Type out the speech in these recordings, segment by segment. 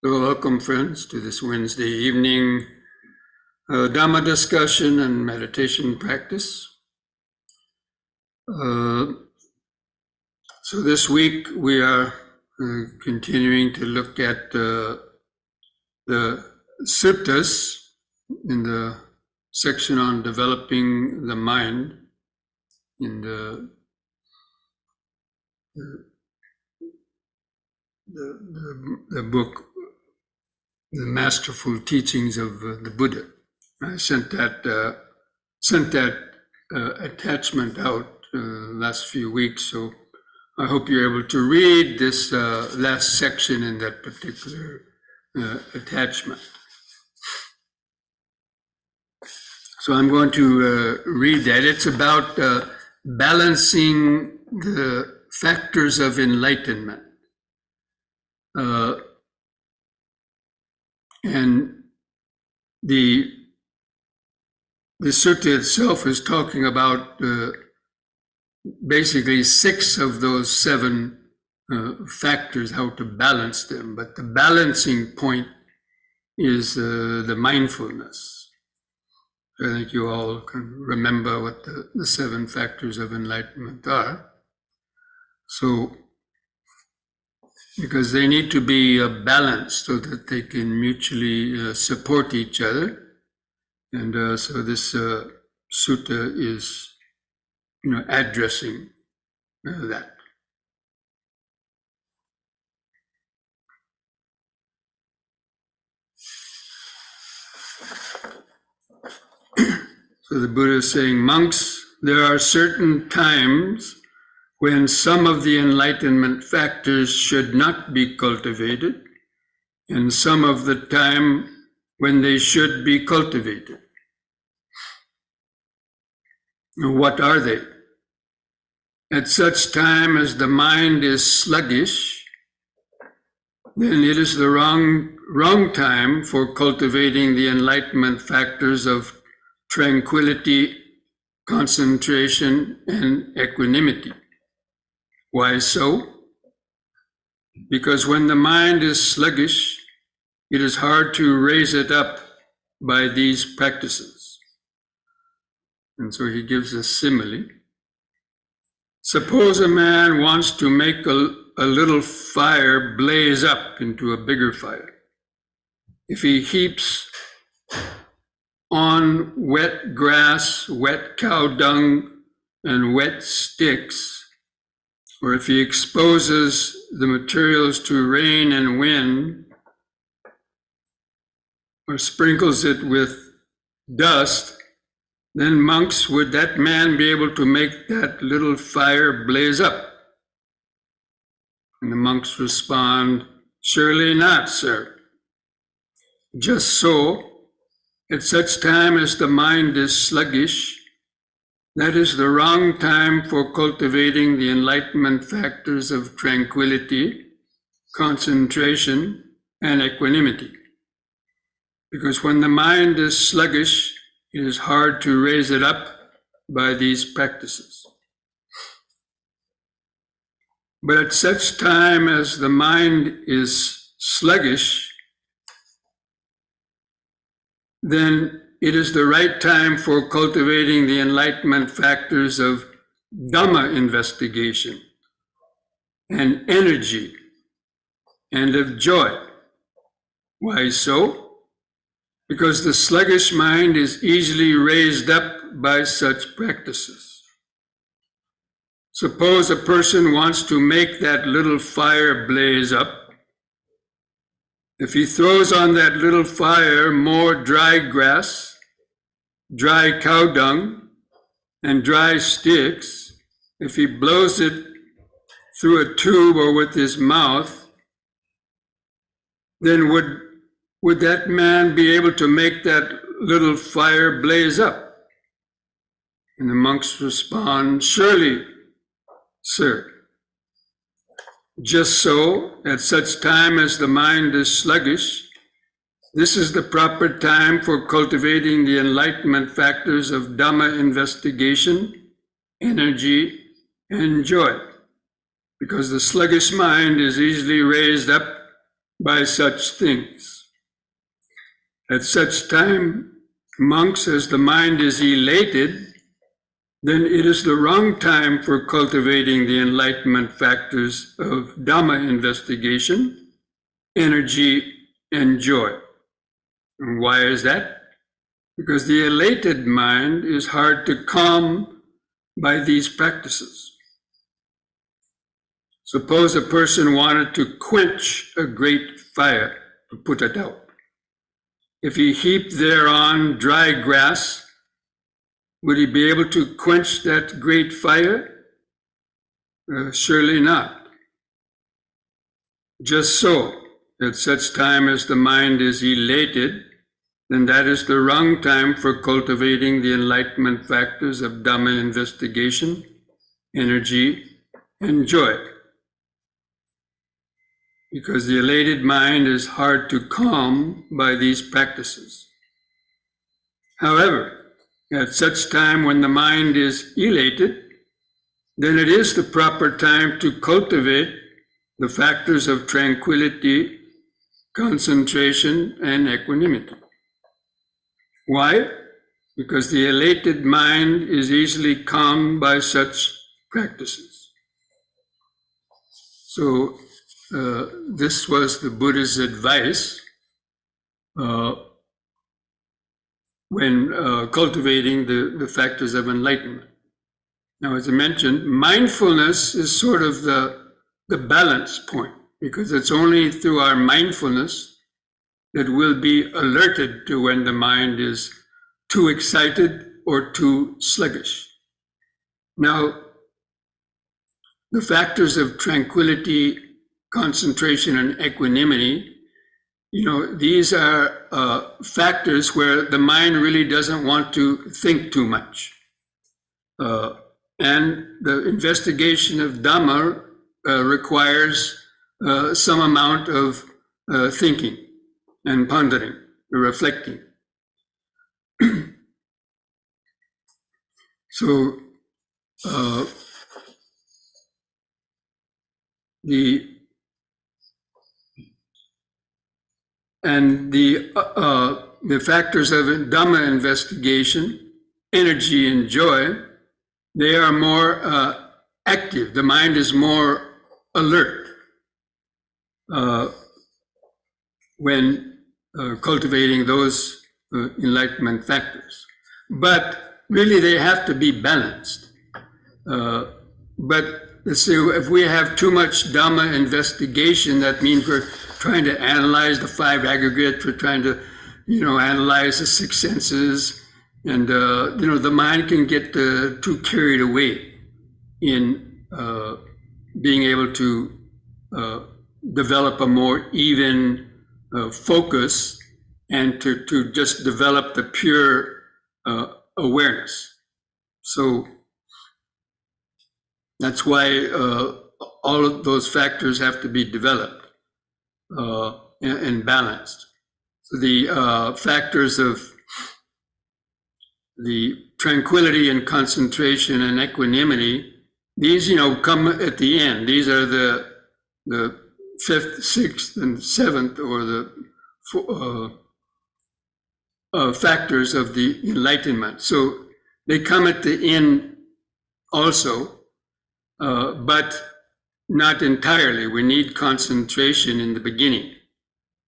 So welcome, friends, to this Wednesday evening Dhamma discussion and meditation practice. So this week we are continuing to look at the suttas in the section on developing the mind in the book, The Masterful Teachings of the Buddha. I sent that attachment out last few weeks, so I hope you're able to read this last section in that particular attachment. So I'm going to read that. It's about balancing the factors of enlightenment. And the sutta itself is talking about basically 6 of those 7 factors, how to balance them. But the balancing point is the mindfulness. I think you all can remember what the 7 factors of enlightenment are. So, because they need to be balanced so that they can mutually support each other. And so this sutta is, addressing that. So the Buddha is saying, monks, there are certain times when some of the enlightenment factors should not be cultivated, and some of the time when they should be cultivated. Now, what are they? At such time as the mind is sluggish, then it is the wrong time for cultivating the enlightenment factors of tranquility, concentration, and equanimity. Why so? Because when the mind is sluggish, it is hard to raise it up by these practices. And so he gives a simile. Suppose a man wants to make a little fire blaze up into a bigger fire. If he heaps on wet grass, wet cow dung, and wet sticks, or if he exposes the materials to rain and wind, or sprinkles it with dust, then monks, would that man be able to make that little fire blaze up? And the monks respond, surely not, sir. Just so, at such time as the mind is sluggish, that is the wrong time for cultivating the enlightenment factors of tranquility, concentration, and equanimity. Because when the mind is sluggish, it is hard to raise it up by these practices. But at such time as the mind is sluggish, then it is the right time for cultivating the enlightenment factors of Dhamma investigation and energy and of joy. Why so? Because the sluggish mind is easily raised up by such practices. Suppose a person wants to make that little fire blaze up. If he throws on that little fire more dry grass, dry cow dung, and dry sticks, if he blows it through a tube or with his mouth, then would that man be able to make that little fire blaze up? And the monks respond, surely, sir. Just so, at such time as the mind is sluggish, this is the proper time for cultivating the enlightenment factors of Dhamma investigation, energy, and joy. Because the sluggish mind is easily raised up by such things. At such time, monks, as the mind is elated, then it is the wrong time for cultivating the enlightenment factors of Dhamma investigation, energy, and joy. And why is that? Because the elated mind is hard to calm by these practices. Suppose a person wanted to quench a great fire, to put it out. If he heaped thereon dry grass, would he be able to quench that great fire? Surely not. Just so, at such time as the mind is elated, then that is the wrong time for cultivating the enlightenment factors of Dhamma investigation, energy, and joy. Because the elated mind is hard to calm by these practices. However, at such time when the mind is elated, then it is the proper time to cultivate the factors of tranquility, concentration, and equanimity. Why? Because the elated mind is easily calmed by such practices. So, this was the Buddha's advice when cultivating the factors of enlightenment. Now, as I mentioned, mindfulness is sort of the balance point, because it's only through our mindfulness that we'll be alerted to when the mind is too excited or too sluggish. Now, the factors of tranquility, concentration, and equanimity, these are factors where the mind really doesn't want to think too much. And the investigation of Dhamma requires some amount of thinking and pondering, reflecting. So, the factors of Dhamma investigation, energy and joy, they are more active. The mind is more alert when cultivating those enlightenment factors. But really they have to be balanced. But let's say if we have too much Dhamma investigation, that means we're trying to analyze the five aggregates, we're trying to, analyze the six senses, and, the mind can get too carried away in being able to develop a more even focus and to just develop the pure awareness. So that's why all of those factors have to be developed and balanced. So the factors of the tranquility and concentration and equanimity, these, come at the end. These are the fifth, sixth, and seventh, or the factors of the enlightenment. So they come at the end also, but not entirely. We need concentration in the beginning.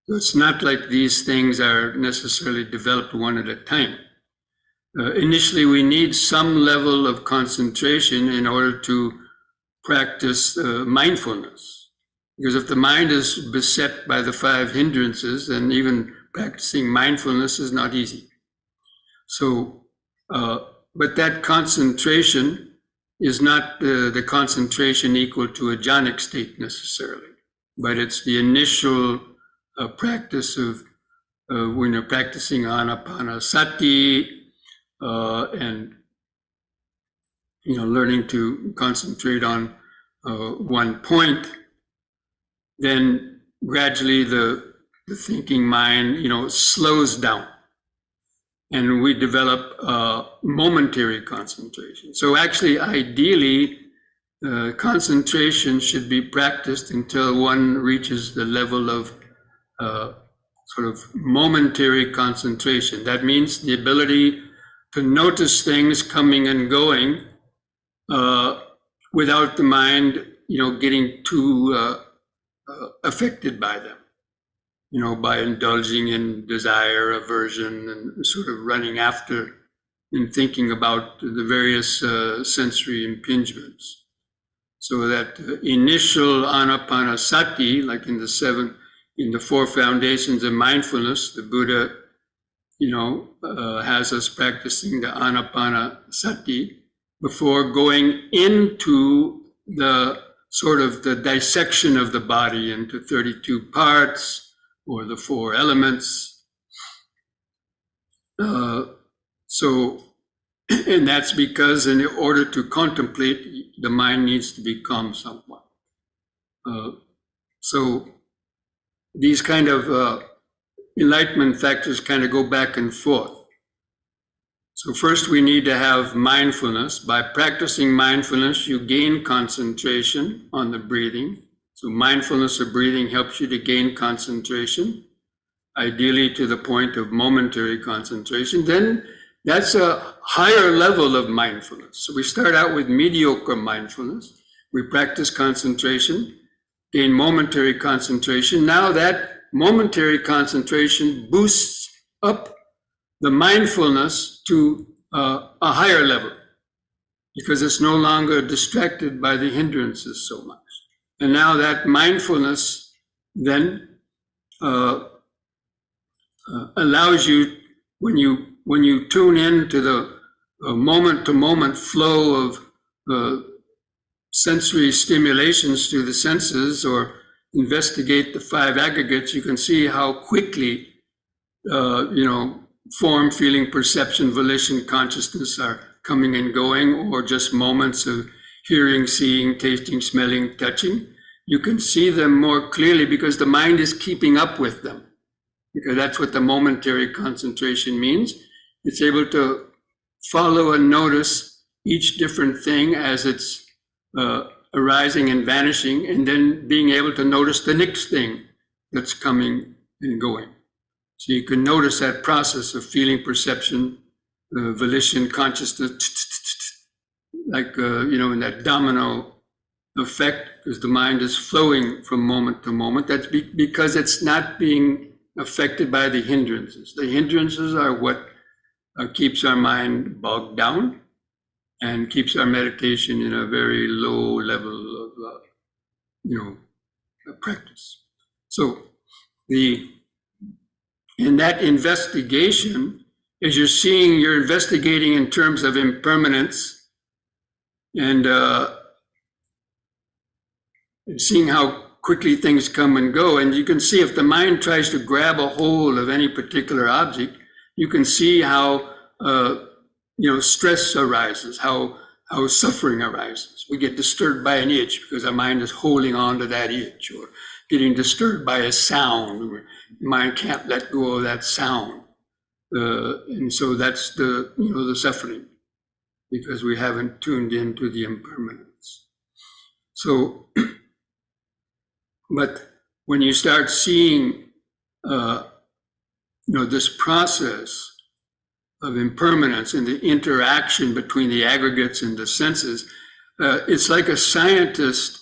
So it's not like these things are necessarily developed one at a time. Initially, we need some level of concentration in order to practice mindfulness. Because if the mind is beset by the five hindrances, then even practicing mindfulness is not easy. So, but that concentration is not the concentration equal to a jhanic state necessarily, but it's the initial practice of when you're practicing anapanasati and learning to concentrate on one point. Then gradually the thinking mind slows down, and we develop momentary concentration. So actually, ideally, concentration should be practiced until one reaches the level of sort of momentary concentration. That means the ability to notice things coming and going without the mind, getting too affected by them, by indulging in desire, aversion, and sort of running after and thinking about the various sensory impingements. So that initial anapanasati, like in the four foundations of mindfulness, the Buddha, has us practicing the anapanasati before going into the sort of the dissection of the body into 32 parts or the four elements. And that's because in order to contemplate, the mind needs to be calm somewhat. So these kind of enlightenment factors kind of go back and forth. So first we need to have mindfulness. By practicing mindfulness, you gain concentration on the breathing. So mindfulness of breathing helps you to gain concentration, ideally to the point of momentary concentration. Then that's a higher level of mindfulness. So we start out with mediocre mindfulness. We practice concentration, gain momentary concentration. Now that momentary concentration boosts up the mindfulness to a higher level because it's no longer distracted by the hindrances so much. And now that mindfulness then allows you, when you tune in to the moment-to-moment flow of sensory stimulations through the senses or investigate the five aggregates, you can see how quickly, form, feeling, perception, volition, consciousness are coming and going, or just moments of hearing, seeing, tasting, smelling, touching. You can see them more clearly because the mind is keeping up with them, because that's what the momentary concentration means. It's able to follow and notice each different thing as it's arising and vanishing, and then being able to notice the next thing that's coming and going. So you can notice that process of feeling, perception, volition, consciousness, like, in that domino effect, because the mind is flowing from moment to moment. That's because it's not being affected by the hindrances. The hindrances are what keeps our mind bogged down and keeps our meditation in a very low level of, practice. So in that investigation, as you're investigating in terms of impermanence and seeing how quickly things come and go. And you can see if the mind tries to grab a hold of any particular object, you can see how stress arises, how suffering arises. We get disturbed by an itch because our mind is holding on to that itch, or getting disturbed by a sound. The mind can't let go of that sound. And so that's the suffering, because we haven't tuned into the impermanence. So, but when you start seeing, this process of impermanence and the interaction between the aggregates and the senses, it's like a scientist,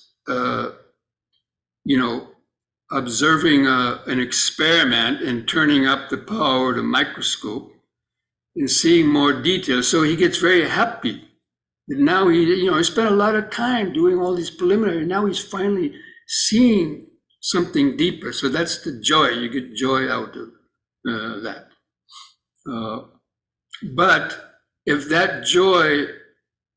observing an experiment and turning up the power of the microscope and seeing more detail. So he gets very happy. And now he spent a lot of time doing all these preliminaries. Now he's finally seeing something deeper. So that's the joy. You get joy out of that. But if that joy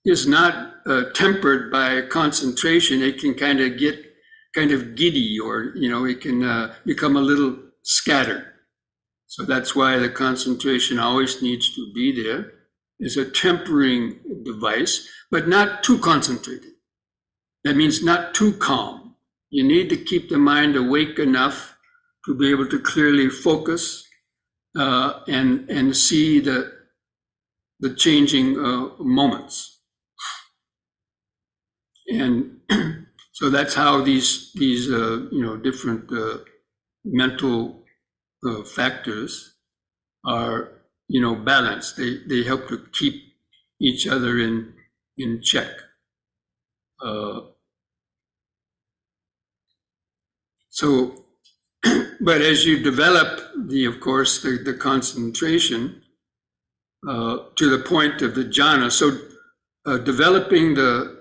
is not tempered by concentration, it can kind of get giddy, or it can become a little scattered. So that's why the concentration always needs to be there. It's a tempering device, but not too concentrated. That means not too calm. You need to keep the mind awake enough to be able to clearly focus and see the changing moments. And so that's how these different mental factors are, balanced. They help to keep each other in check. So, but as you develop of course, the concentration to the point of the jhana, so developing the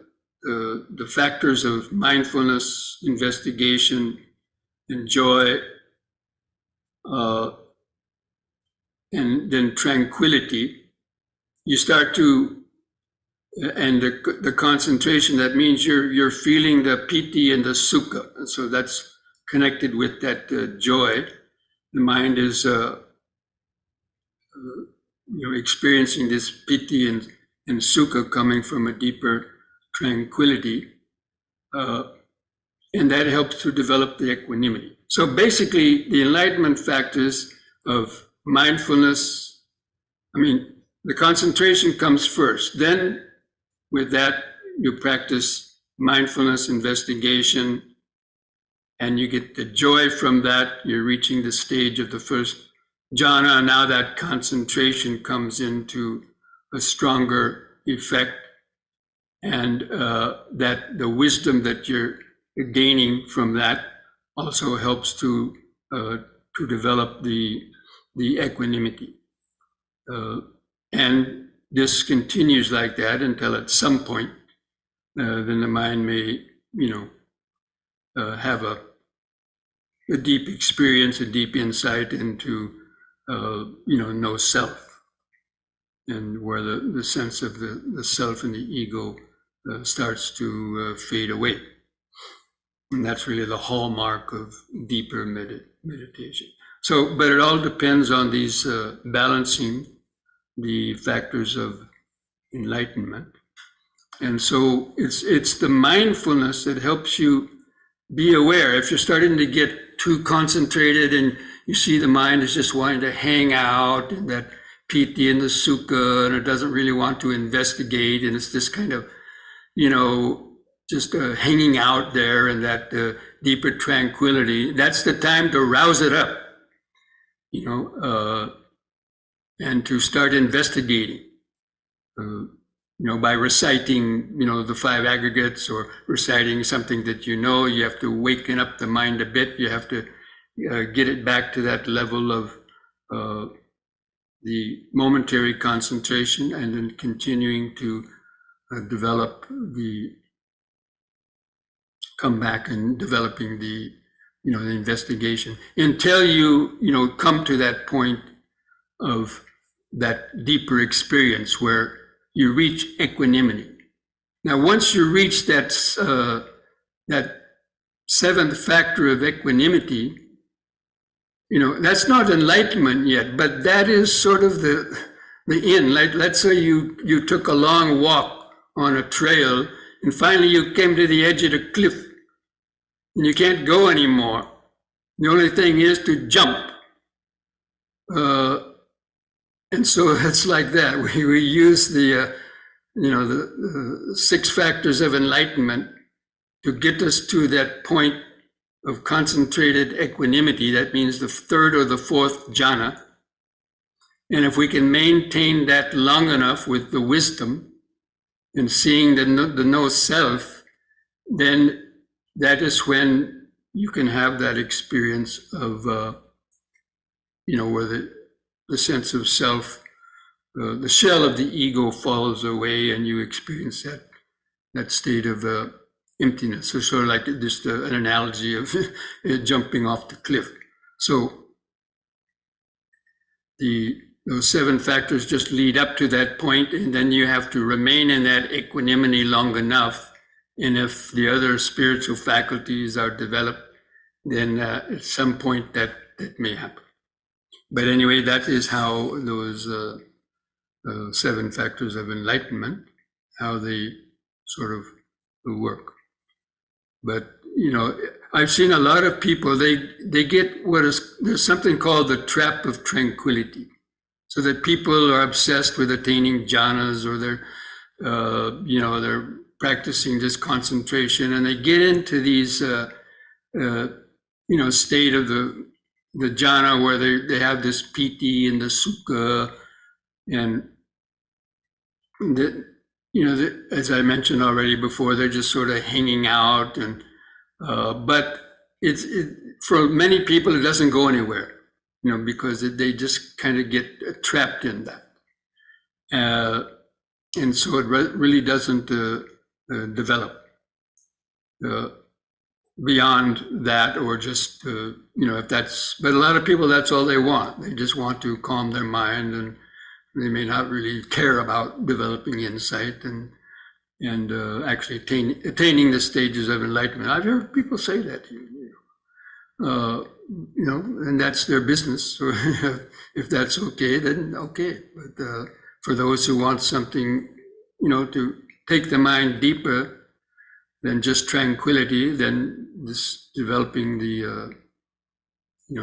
factors of mindfulness, investigation, and joy, and then tranquility, you start to, and the concentration, that means you're feeling the piti and the sukha. And so that's connected with that joy. The mind is experiencing this piti and sukha coming from a deeper tranquility. And that helps to develop the equanimity. So basically, the enlightenment factors of mindfulness, the concentration comes first. Then, with that, you practice mindfulness, investigation, and you get the joy from that. You're reaching the stage of the first jhana. Now that concentration comes into a stronger effect, and that the wisdom that you're gaining from that also helps to develop the equanimity. And this continues like that until at some point, then the mind may, have a deep experience, a deep insight into, no self, and where the sense of the self and the ego starts to fade away. And that's really the hallmark of deeper meditation. So, but it all depends on these balancing the factors of enlightenment. And so it's the mindfulness that helps you be aware. If you're starting to get too concentrated and you see the mind is just wanting to hang out in that piti and the sukha, and it doesn't really want to investigate, and it's this kind of, just hanging out there in that deeper tranquility, that's the time to rouse it up, and to start investigating, by reciting, the five aggregates, or reciting something that you have to waken up the mind a bit. You have to get it back to that level of the momentary concentration, and then continuing to develop come back and developing the investigation until you come to that point of that deeper experience where you reach equanimity. Now, once you reach that seventh factor of equanimity, that's not enlightenment yet, but that is sort of the end. Like, let's say you took a long walk on a trail, and finally you came to the edge of the cliff, and you can't go anymore. The only thing is to jump. And so it's like that. We use the six factors of enlightenment to get us to that point of concentrated equanimity. That means the third or the fourth jhana. And if we can maintain that long enough with the wisdom and seeing the no self, then that is when you can have that experience of, where the sense of self, the shell of the ego falls away, and you experience that state of emptiness. So sort of like just an analogy of jumping off the cliff. So those seven factors just lead up to that point, and then you have to remain in that equanimity long enough. And if the other spiritual faculties are developed, then at some point that may happen. But anyway, that is how those seven factors of enlightenment, how they sort of work. But, I've seen a lot of people, they get there's something called the trap of tranquility. So that people are obsessed with attaining jhanas, or they're practicing this concentration, and they get into these, state of the the jhana where they have this piti and the sukha, and as I mentioned already before, they're just sort of hanging out, and but for many people it doesn't go anywhere, because they just kind of get trapped in that, and so it really doesn't develop beyond that, or just if that's. But a lot of people, that's all they want. They just want to calm their mind, and they may not really care about developing insight and actually attaining the stages of enlightenment. I've heard people say that, and that's their business. So if that's okay, then okay. But for those who want something, to take the mind deeper than just tranquility, then this developing the,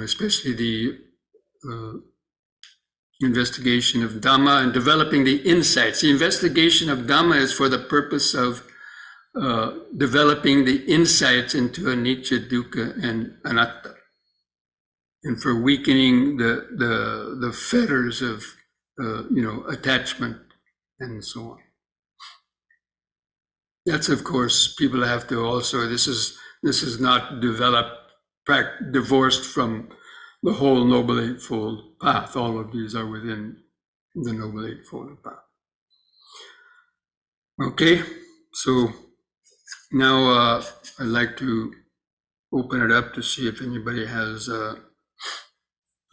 especially the investigation of Dhamma and developing the insights. The investigation of Dhamma is for the purpose of developing the insights into anicca, dukkha, and anatta, and for weakening the fetters of attachment and so on. That's, of course, people have to also. This is not developed, divorced from the whole Noble Eightfold Path. All of these are within the Noble Eightfold Path. Okay, so now I'd like to open it up to see if anybody has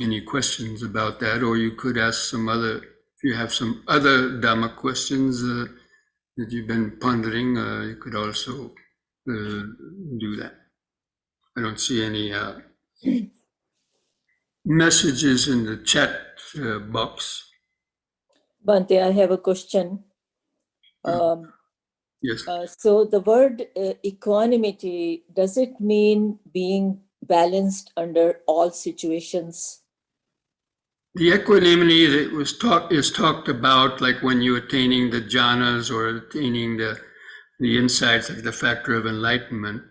any questions about that, or you could ask if you have some other Dhamma questions that you've been pondering, you could also do that. I don't see any messages in the chat box. Bhante, I have a question. Yes. So the word equanimity, does it mean being balanced under all situations? The equanimity that is talked about, like when you're attaining the jhanas or attaining the insights, like the factor of enlightenment,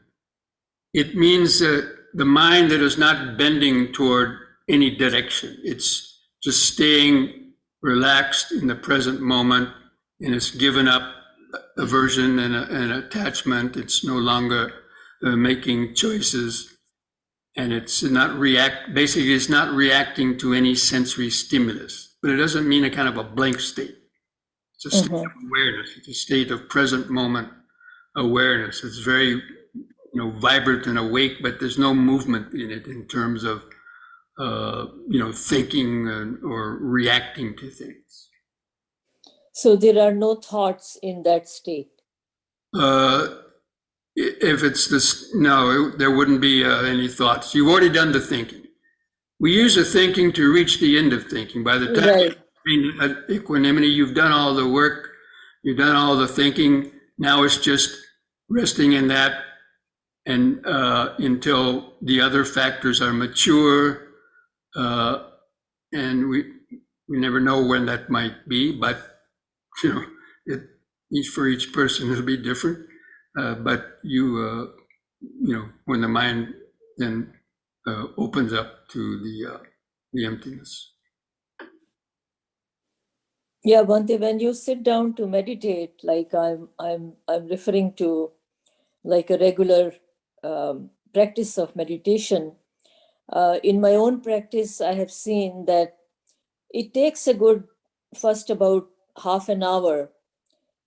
it means the mind that is not bending toward any direction. It's just staying relaxed in the present moment, and it's given up aversion and attachment. It's no longer making choices, and it's not reacting to any sensory stimulus. But it doesn't mean a kind of a blank state. It's a state of awareness. It's a state of present moment awareness. It's very vibrant and awake, but there's no movement in it in terms of thinking or reacting to things. So there are no thoughts in that state? If it's this, no, there wouldn't be any thoughts. You've already done the thinking. We use the thinking to reach the end of thinking. By the time you're in equanimity, you've done all the work, you've done all the thinking. Now it's just resting in that, and until the other factors are mature, and we never know when that might be, but for each person it'll be different. But when the mind then opens up to the emptiness. Yeah, Bhante, when you sit down to meditate, like I'm referring to like a regular practice of meditation. In my own practice, I have seen that it takes a good first about half an hour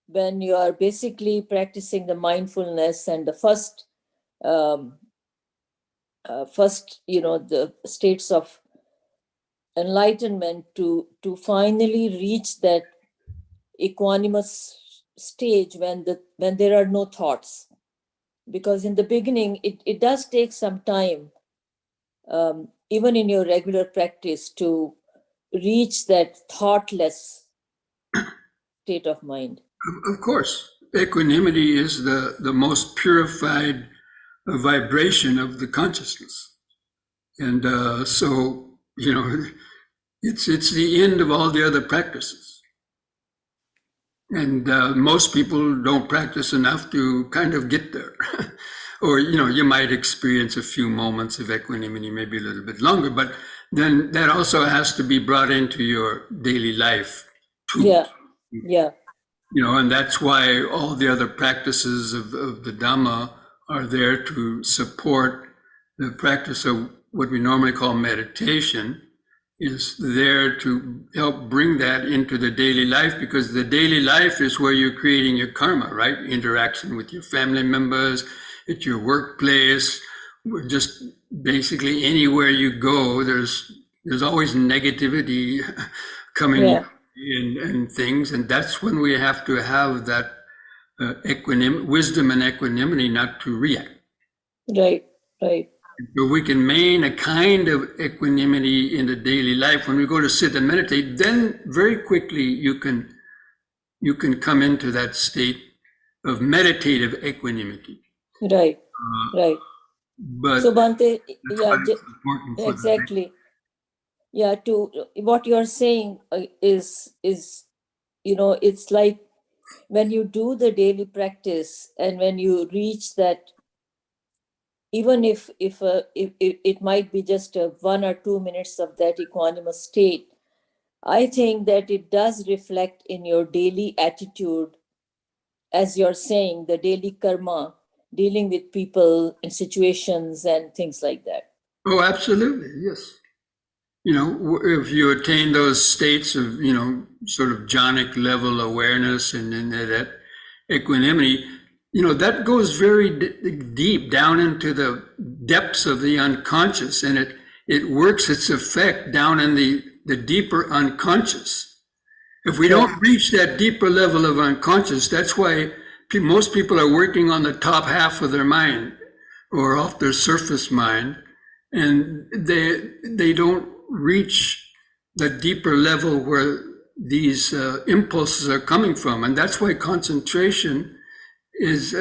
when you are basically practicing the mindfulness and the first, the states of enlightenment to finally reach that equanimous stage when there are no thoughts. Because in the beginning, it does take some time, even in your regular practice, to reach that thoughtless state of mind. Of course, equanimity is the most purified vibration of the consciousness. And so, it's the end of all the other practices. And most people don't practice enough to kind of get there. or, you might experience a few moments of equanimity, maybe a little bit longer, but then that also has to be brought into your daily life too. Yeah, yeah, And that's why all the other practices of the Dhamma are there to support the practice of what we normally call meditation, is there to help bring that into the daily life, because the daily life is where you're creating your karma, right? Interaction with your family members, at your workplace, just basically anywhere you go, there's always negativity coming yeah, and things, and that's when we have to have that wisdom and equanimity not to react. right, right. So we can maintain a kind of equanimity in the daily life. When we go to sit and meditate, then very quickly you can come into that state of meditative equanimity. Right, right. But So Bhante, that's yeah, why it's important for exactly. Yeah, to what you're saying is it's like when you do the daily practice and when you reach that, even if it might be just 1 or 2 minutes of that equanimous state, I think that it does reflect in your daily attitude, as you're saying, the daily karma, dealing with people and situations and things like that. Oh, absolutely, yes. If you attain those states of, sort of jhanic level awareness and then that equanimity, that goes very deep down into the depths of the unconscious, and it works its effect down in the deeper unconscious. If we don't reach that deeper level of unconscious, that's why most people are working on the top half of their mind or off their surface mind, and they don't reach the deeper level where these impulses are coming from. And that's why concentration is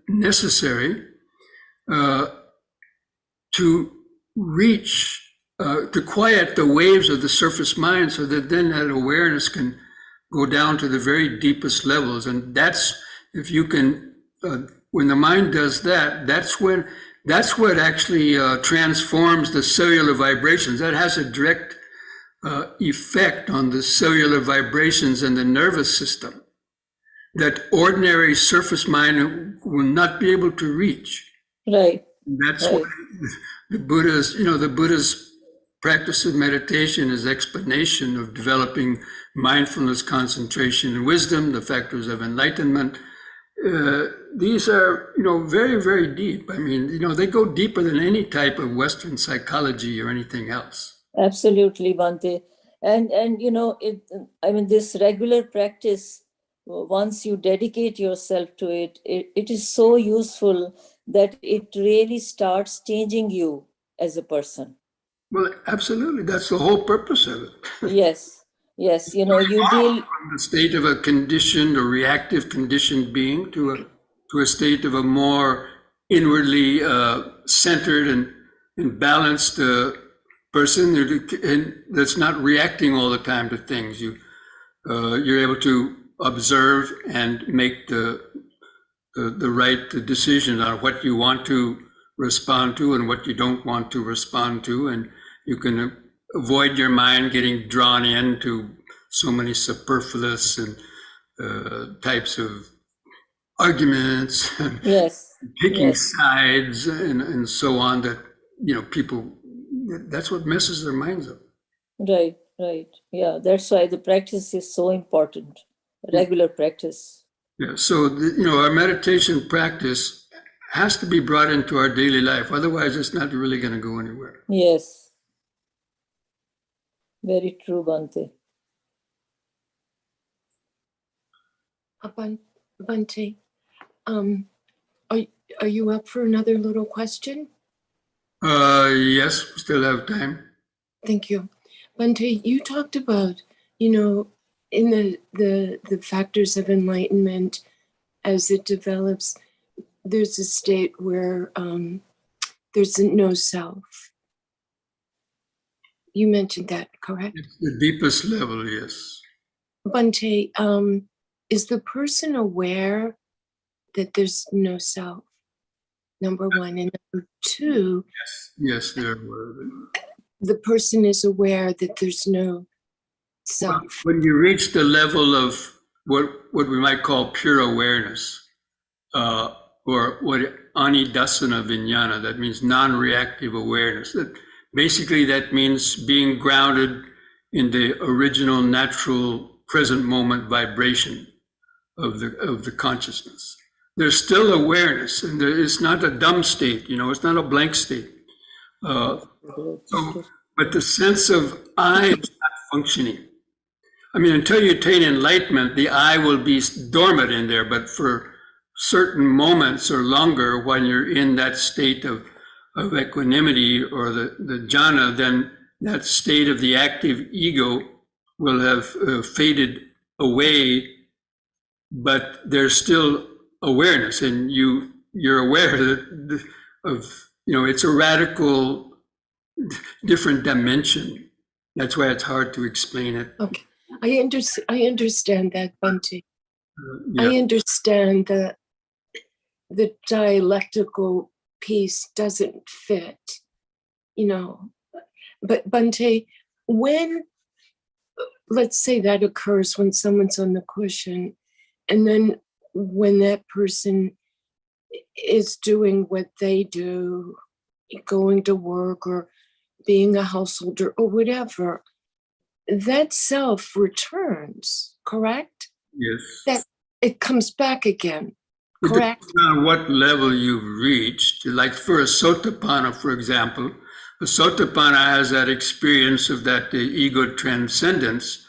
necessary to reach, to quiet the waves of the surface mind, so that then that awareness can go down to the very deepest levels. And that's, if you can, when the mind does that, that's what actually transforms the cellular vibrations. That has a direct effect on the cellular vibrations in the nervous system that ordinary surface mind will not be able to reach. Right. That's right. why the Buddha's practice of meditation is explanation of developing mindfulness, concentration, and wisdom, the factors of enlightenment. These are, very, very deep. I mean, they go deeper than any type of Western psychology or anything else. Absolutely, Bhante. And this regular practice, once you dedicate yourself to it, it is so useful that it really starts changing you as a person. Well, absolutely. That's the whole purpose of it. Yes. You deal From the state of a conditioned or reactive conditioned being to a state of a more inwardly centered and balanced person and that's not reacting all the time to things. You're able to observe and make the right decision on what you want to respond to and what you don't want to respond to, and you can avoid your mind getting drawn into so many superfluous and types of arguments and picking sides and so on, that people, that's what messes their minds up. Right. Yeah, that's why the practice is so important. Regular practice. Yeah, so our meditation practice has to be brought into our daily life. Otherwise, it's not really going to go anywhere. Yes. Very true, Bhante. Bhante, are you up for another little question? Yes, we still have time. Thank you. Bhante, you talked about, in the factors of enlightenment, as it develops, there's a state where there's no self. You mentioned that, correct? It's the deepest level, yes. Bhante, is the person aware that there's no self? number one. And number two, Yes, they're aware of it. the person is aware that there's no self. When you reach the level of what we might call pure awareness, or what anidasana vijnana, that means non-reactive awareness. That means being grounded in the original natural present moment vibration of the consciousness. There's still awareness, and it's not a dumb state, it's not a blank state. But the sense of I is not functioning. I mean, until you attain enlightenment, the I will be dormant in there, but for certain moments or longer, when you're in that state of equanimity or the jhana, then that state of the active ego will have faded away, but there's still awareness, and you're aware that it's a radical different dimension. That's why it's hard to explain it. Okay, I understand that, Bhante. Yeah. I understand that the dialectical piece doesn't fit, But Bhante, when, let's say that occurs when someone's on the cushion, and then when that person is doing what they do, going to work or being a householder or whatever, that self returns, correct? Yes. That it comes back again, It correct? depends on what level you've reached. Like for a sotapanna, for example, a sotapanna has that experience of that ego transcendence,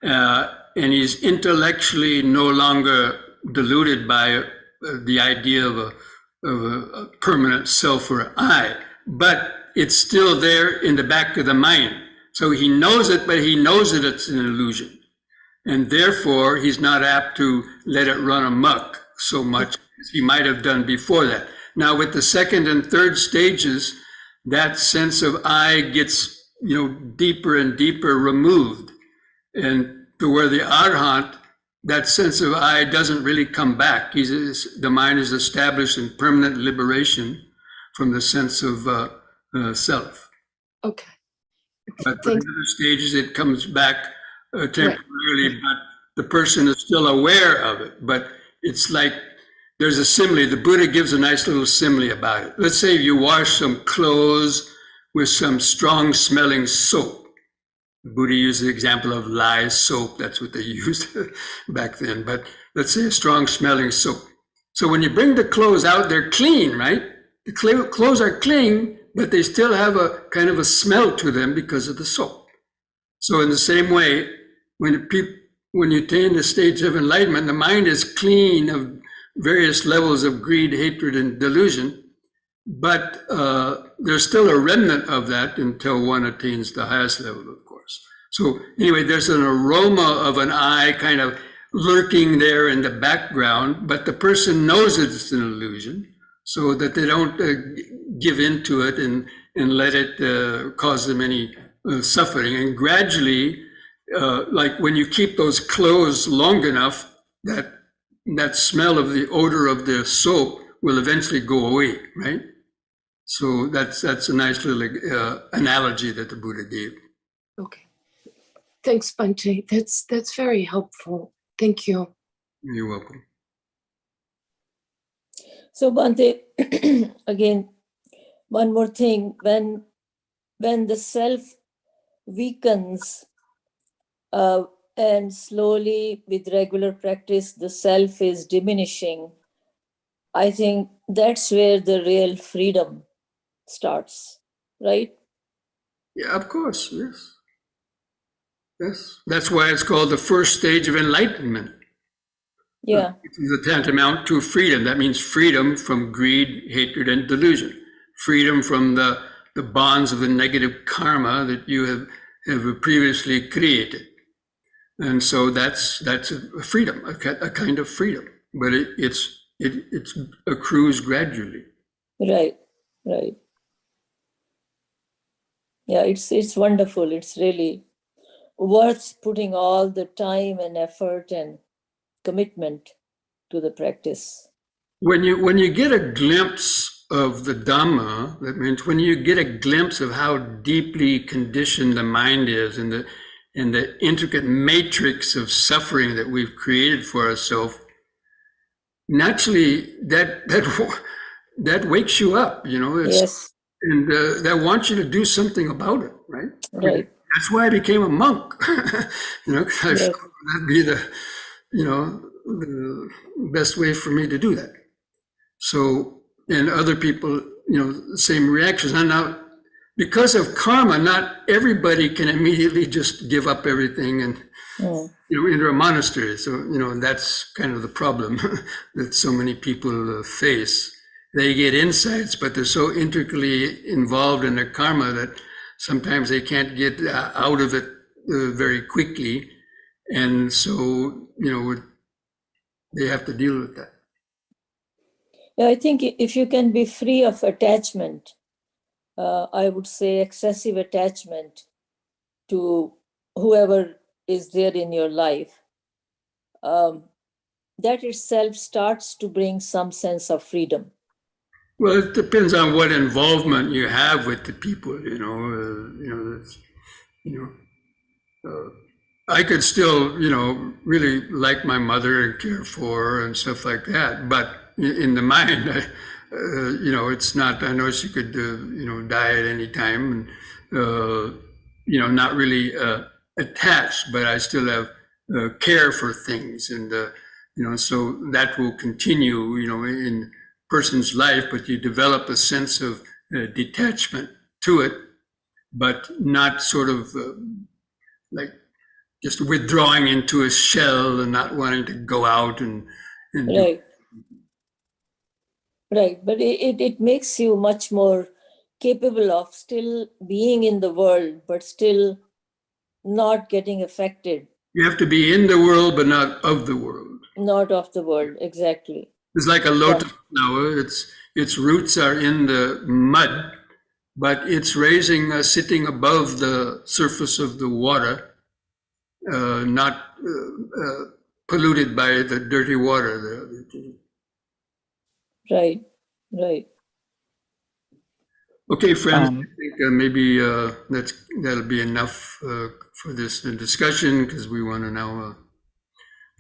and he's intellectually no longer deluded by the idea of a permanent self or I, but it's still there in the back of the mind. So he knows it, but he knows that it's an illusion. And therefore, he's not apt to let it run amok so much as he might have done before that. Now, with the second and third stages, that sense of I gets, deeper and deeper removed. And to where the Arhat, that sense of I doesn't really come back. The mind is established in permanent liberation from the sense of self. Okay. But for the other stages, it comes back temporarily, but the person is still aware of it. But it's like there's a simile. The Buddha gives a nice little simile about it. Let's say you wash some clothes with some strong smelling soap. The Buddha used the example of lye soap. That's what they used back then. But let's say a strong smelling soap. So when you bring the clothes out, they're clean, right? The clothes are clean, but they still have a kind of a smell to them because of the soap. So in the same way, when you attain the stage of enlightenment, the mind is clean of various levels of greed, hatred, and delusion, but there's still a remnant of that until one attains the highest level, of course. So anyway, there's an aroma of an I kind of lurking there in the background, but the person knows it's an illusion, so that they don't give into it and let it cause them any suffering. And gradually, like when you keep those clothes long enough, that smell of the odor of the soap will eventually go away, right? So that's a nice little analogy that the Buddha gave. Okay. Thanks, Bhante. That's very helpful. Thank you. You're welcome. So Bhante, again, one more thing, when the self weakens and slowly with regular practice, the self is diminishing, I think that's where the real freedom starts, right? Yeah, of course, yes. Yes, that's why it's called the first stage of enlightenment. Yeah. It is tantamount to freedom. That means freedom from greed, hatred, and delusion. Freedom from the bonds of the negative karma that you have previously created. And so that's a freedom, a kind of freedom. But it accrues gradually. Right. Yeah, it's wonderful. It's really worth putting all the time and effort and commitment to the practice. When you get a glimpse of the Dhamma, that means when you get a glimpse of how deeply conditioned the mind is and the intricate matrix of suffering that we've created for ourselves, naturally that wakes you up, Yes. and that wants you to do something about it, right? Right. That's why I became a monk, 'cause I Yes. felt that'd be the best way for me to do that. So, and other people, same reactions. And now, because of karma, not everybody can immediately just give up everything and, enter a monastery. So, that's kind of the problem that so many people face. They get insights, but they're so intricately involved in their karma that sometimes they can't get out of it very quickly. And so, they have to deal with that. Yeah, I think if you can be free of attachment, I would say excessive attachment to whoever is there in your life, that itself starts to bring some sense of freedom. Well, it depends on what involvement you have with the people. I could still, really like my mother and care for her and stuff like that. But in the mind, it's not. I know she could, die at any time, and not really attached. But I still have care for things, and so that will continue, in person's life. But you develop a sense of detachment to it, but not sort of like just withdrawing into a shell and not wanting to go out and Right. Right. But it makes you much more capable of still being in the world, but still not getting affected. You have to be in the world, but not of the world. Not of the world, exactly. It's like a lotus flower. Its roots are in the mud, but it's sitting above the surface of the water, not polluted by the dirty water. Right. Right. Okay, friends, I think maybe that'll be enough for this discussion, because we want to now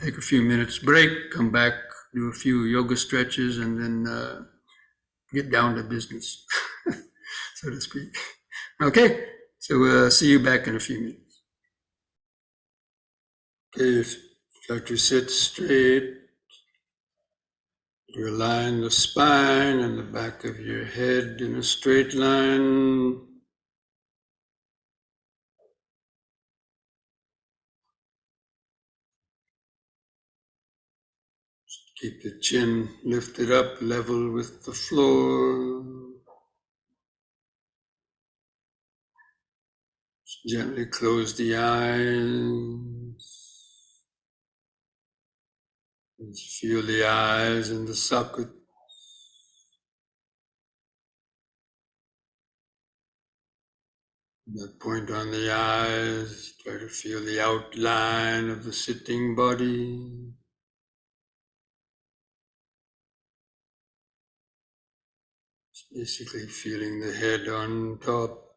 take a few minutes break, come back, do a few yoga stretches, and then get down to business, so to speak. Okay, so see you back in a few minutes. Okay, start to sit straight. You align the spine and the back of your head in a straight line. Keep the chin lifted up, level with the floor. Gently close the eyes. Just feel the eyes in the socket. That point on the eyes, try to feel the outline of the sitting body. Basically feeling the head on top,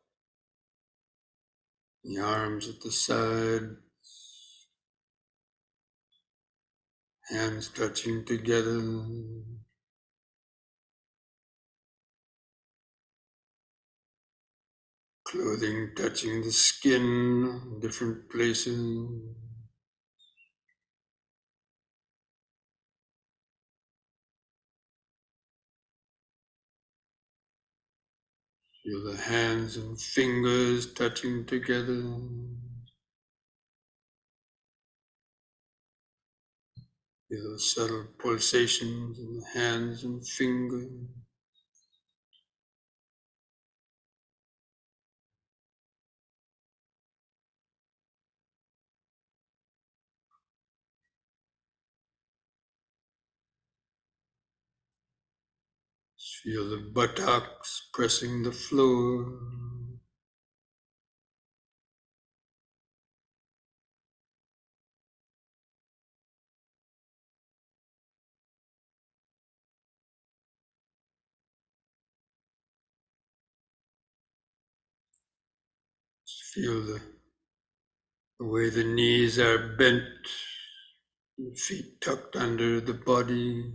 the arms at the side, hands touching together. Clothing touching the skin, different places. Feel the hands and fingers touching together. Feel the subtle pulsations in the hands and fingers. Feel the buttocks pressing the floor. Feel the way the knees are bent, the feet tucked under the body.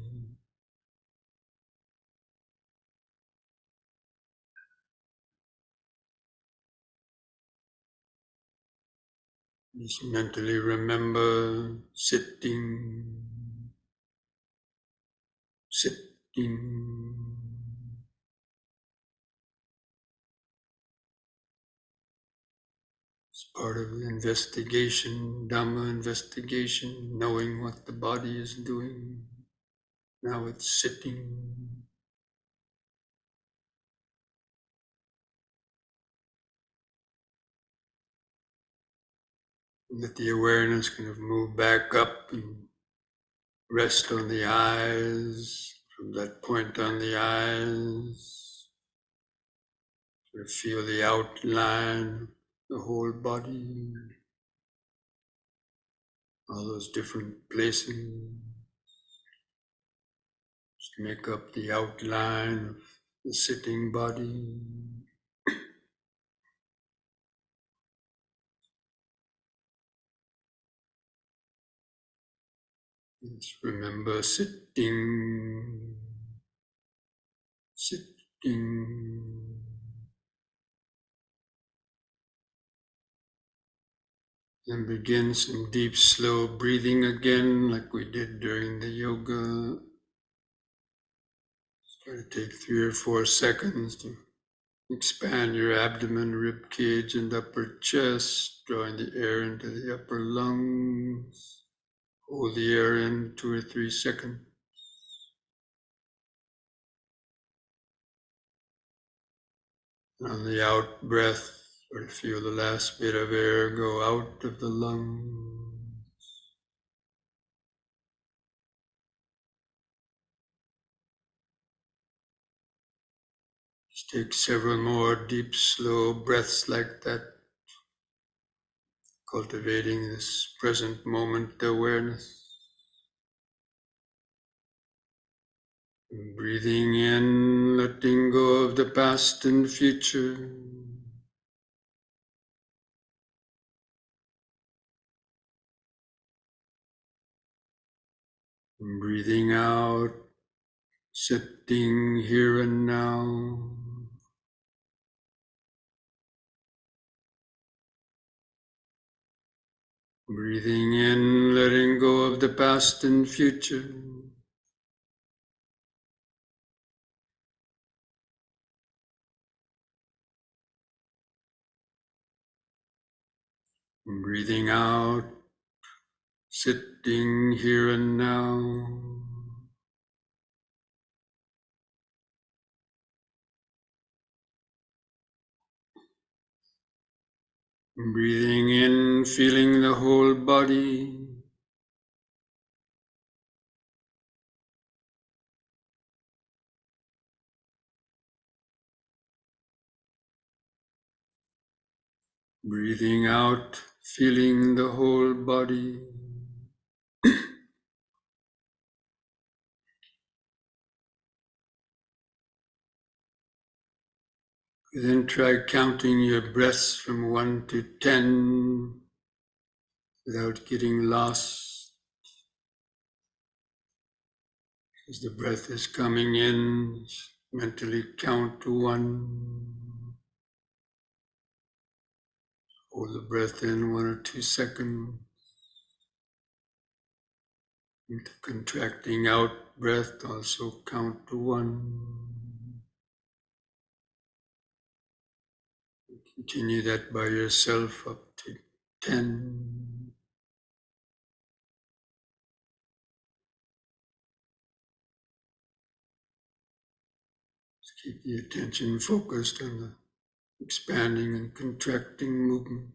Just mentally remember sitting, sitting. It's part of the investigation, Dhamma investigation, knowing what the body is doing. Now it's sitting. Let the awareness kind of move back up and rest on the eyes. From that point on the eyes, sort of feel the outline, the whole body, all those different places. Just make up the outline of the sitting body. Just remember sitting, sitting. And begin some deep, slow breathing again, like we did during the yoga. Try to take 3 or 4 seconds to expand your abdomen, rib cage, and upper chest, drawing the air into the upper lungs. Hold the air in 2 or 3 seconds. On the out breath, sort of feel the last bit of air go out of the lungs. Just take several more deep, slow breaths like that, cultivating this present moment awareness. Breathing in, letting go of the past and future. Breathing out, sitting here and now. Breathing in, letting go of the past and future. Breathing out, sitting here and now. Breathing in, feeling the whole body. Breathing out, feeling the whole body. Then try counting your breaths from 1 to 10 without getting lost. As the breath is coming in, mentally count to 1. Hold the breath in 1 or 2 seconds. With the contracting out breath, also count to 1. Continue that by yourself up to 10. Just keep the attention focused on the expanding and contracting movement.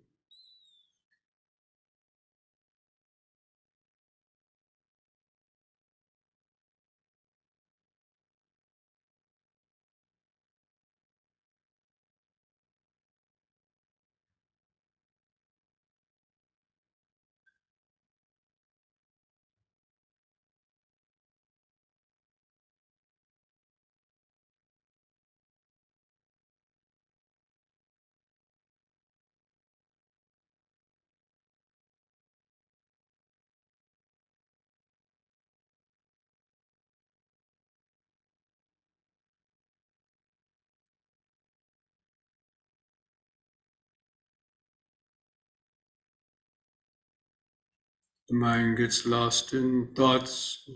The mind gets lost in thoughts,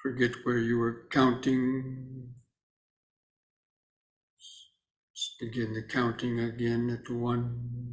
forget where you were counting. Just begin the counting again at 1.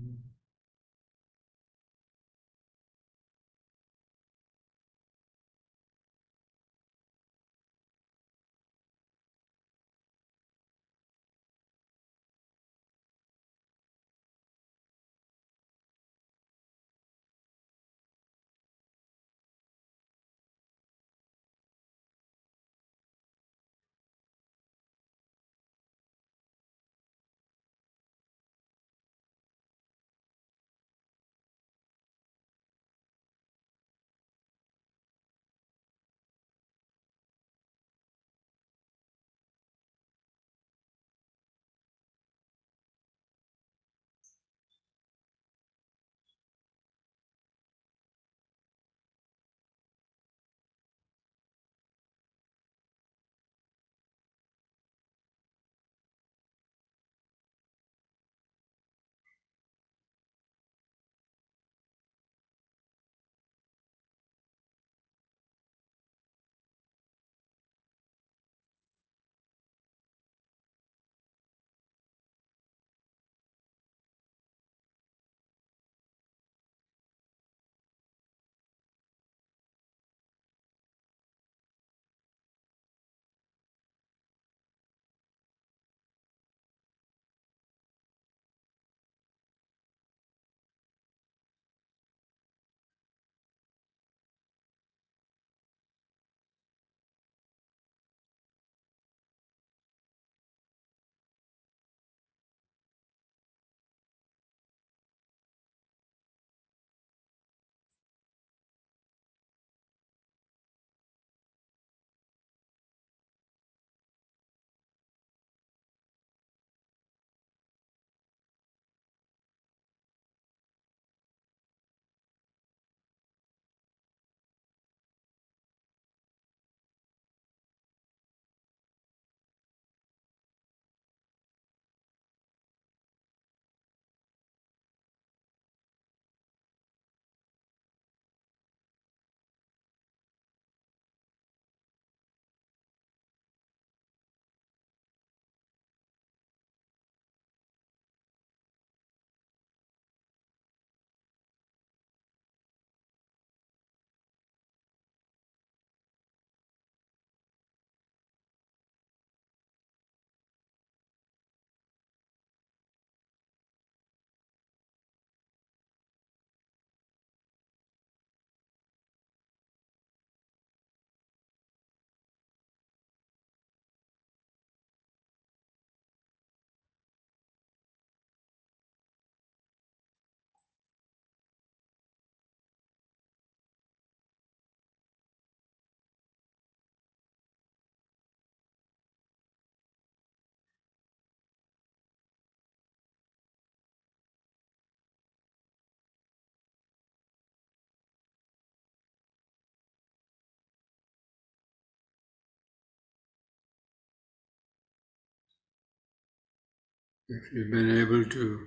If you've been able to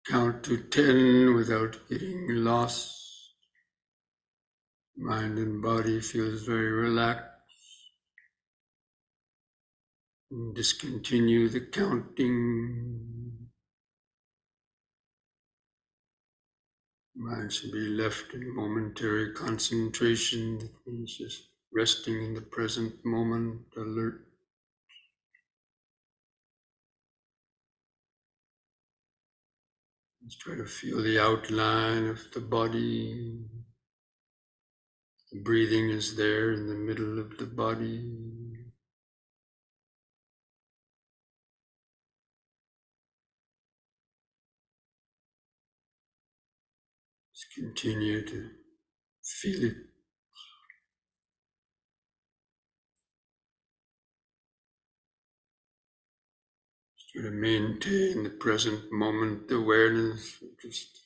count to 10 without getting lost, mind and body feels very relaxed. And discontinue the counting. Mind should be left in momentary concentration. That means just resting in the present moment, alert. Let's try to feel the outline of the body. The breathing is there in the middle of the body. Just continue to feel it. Just try to maintain the present moment awareness. Just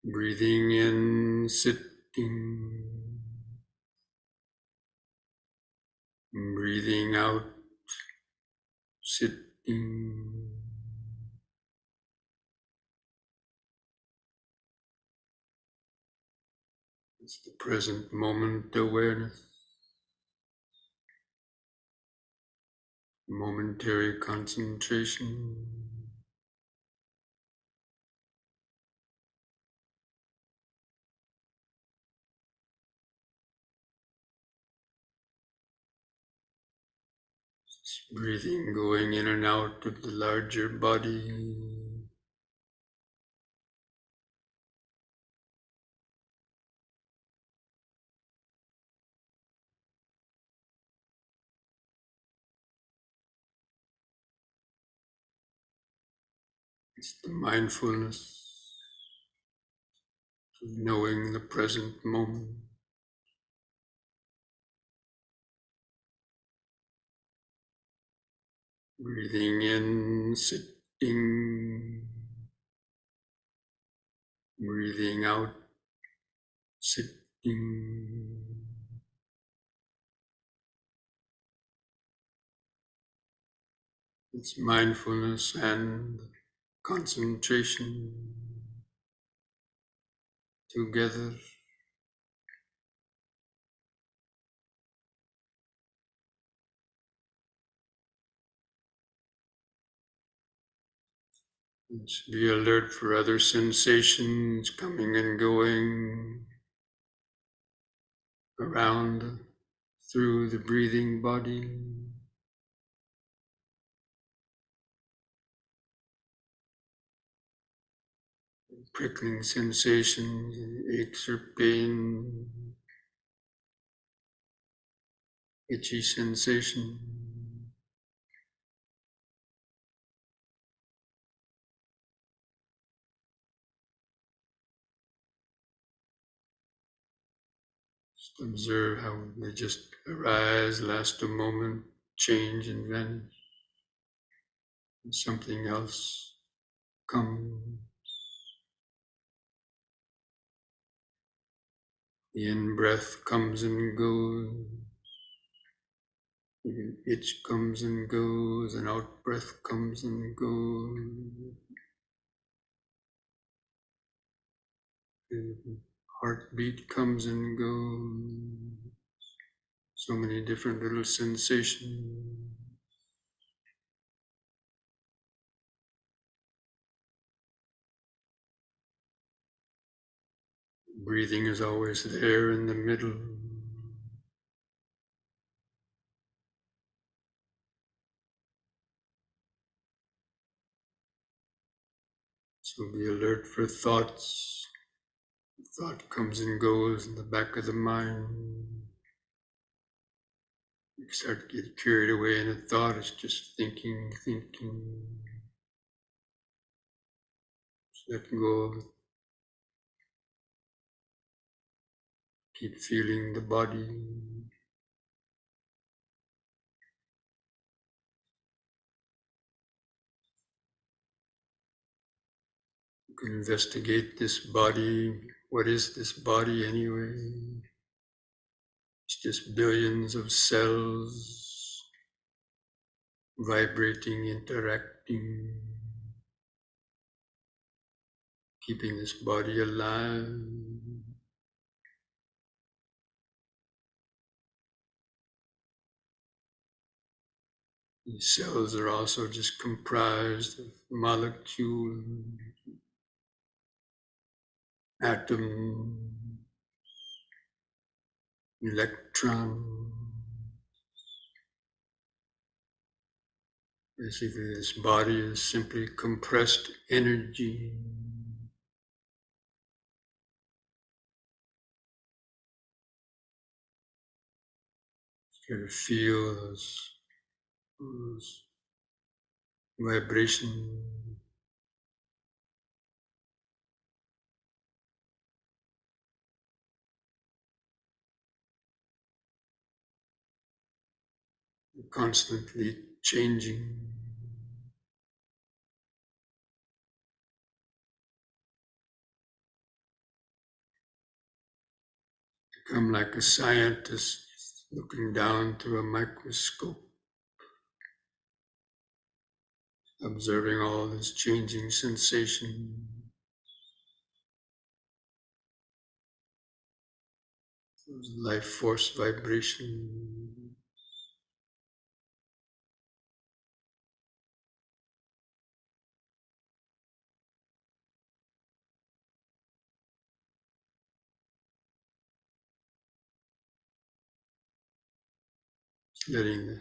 breathing in, sitting. Breathing out, sitting. It's the present moment awareness, momentary concentration. It's breathing going in and out of the larger body. It's the mindfulness of knowing the present moment. Breathing in, sitting. Breathing out, sitting. It's mindfulness and concentration together. Let's be alert for other sensations coming and going around through the breathing body. Prickling sensations, aches or pain, itchy sensation. Just observe how they just arise, last a moment, change and vanish. And something else comes. The in-breath comes and goes. The itch comes and goes, and out-breath comes and goes. The heartbeat comes and goes. So many different little sensations. Breathing is always there in the middle. So be alert for thoughts. Thought comes and goes in the back of the mind. You start to get carried away in a thought, it's just thinking. Let go of it. Keep feeling the body. You can investigate this body. What is this body anyway? It's just billions of cells vibrating, interacting, keeping this body alive. These cells are also just comprised of molecules, atoms, electrons. Basically, this body is simply compressed energy. You feel those vibrations. Constantly changing. Become like a scientist looking down through a microscope, observing all this changing sensation. those life force vibration. Letting the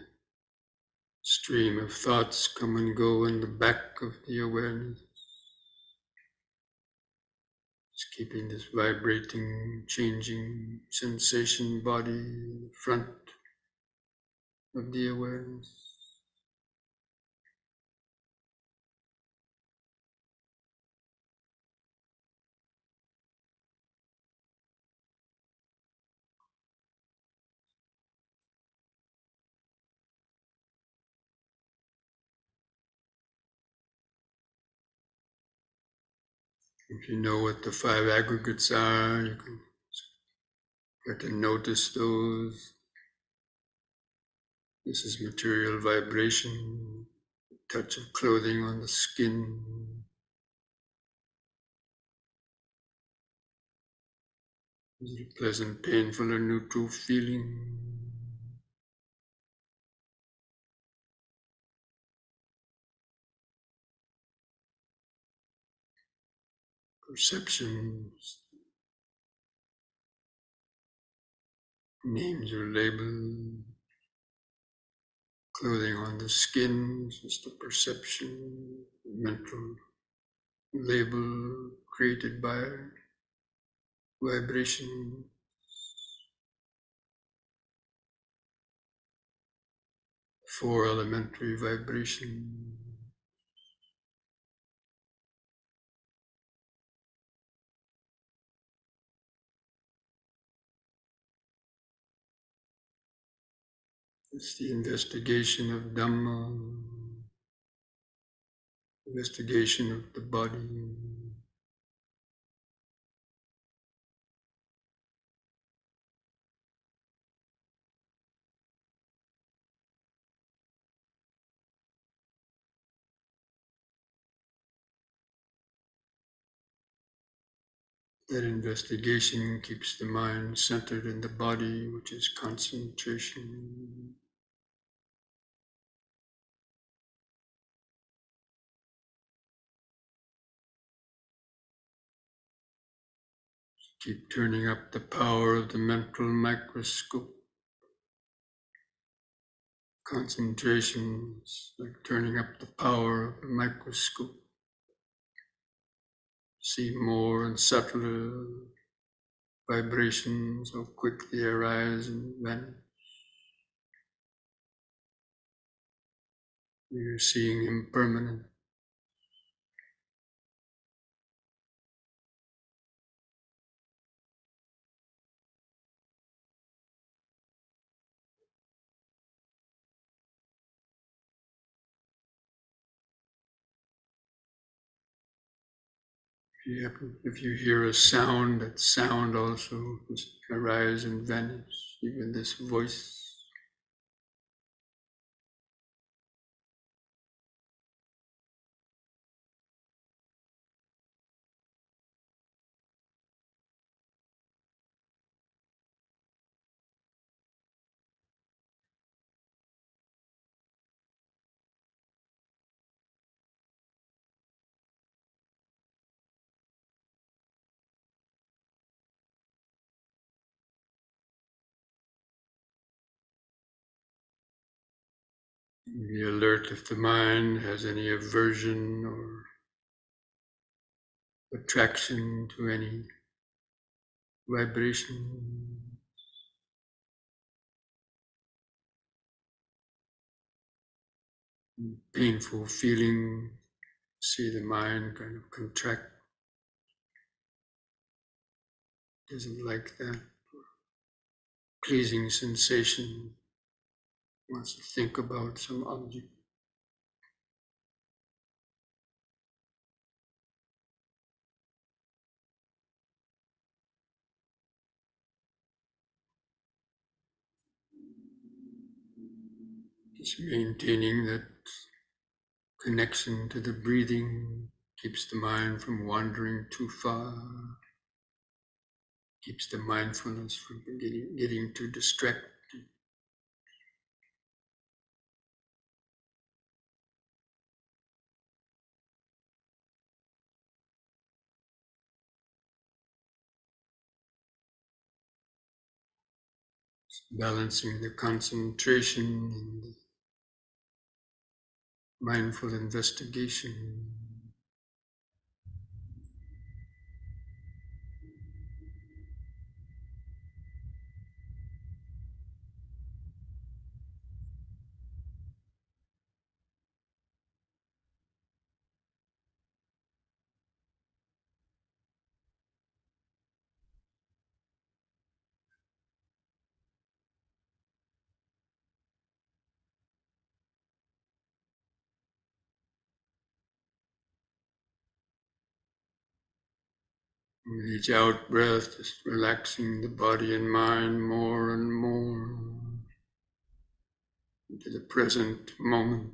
stream of thoughts come and go in the back of the awareness. Just keeping this vibrating, changing sensation body in front of the awareness. If you know what the 5 aggregates are, you can get to notice those. This is material vibration, touch of clothing on the skin. Is it a pleasant, painful, or neutral feeling? Perceptions, names or labels, clothing on the skin, just a perception, mental label created by vibration. 4 elementary vibration. It's the investigation of Dhamma, investigation of the body. That investigation keeps the mind centered in the body, which is concentration. Keep turning up the power of the mental microscope. Concentration is like turning up the power of the microscope. See more and subtler vibrations, how quick they arise and vanish. You're seeing impermanent. If you hear a sound, that sound also just arise and vanish, even this voice. Be alert if the mind has any aversion or attraction to any vibration. Painful feeling, see the mind kind of contract. Doesn't like that. Pleasing sensation, wants to think about some object. Just maintaining that connection to the breathing keeps the mind from wandering too far. Keeps the mindfulness from getting too distracted. Balancing the concentration and the mindful investigation. With each out breath, just relaxing the body and mind more and more into the present moment.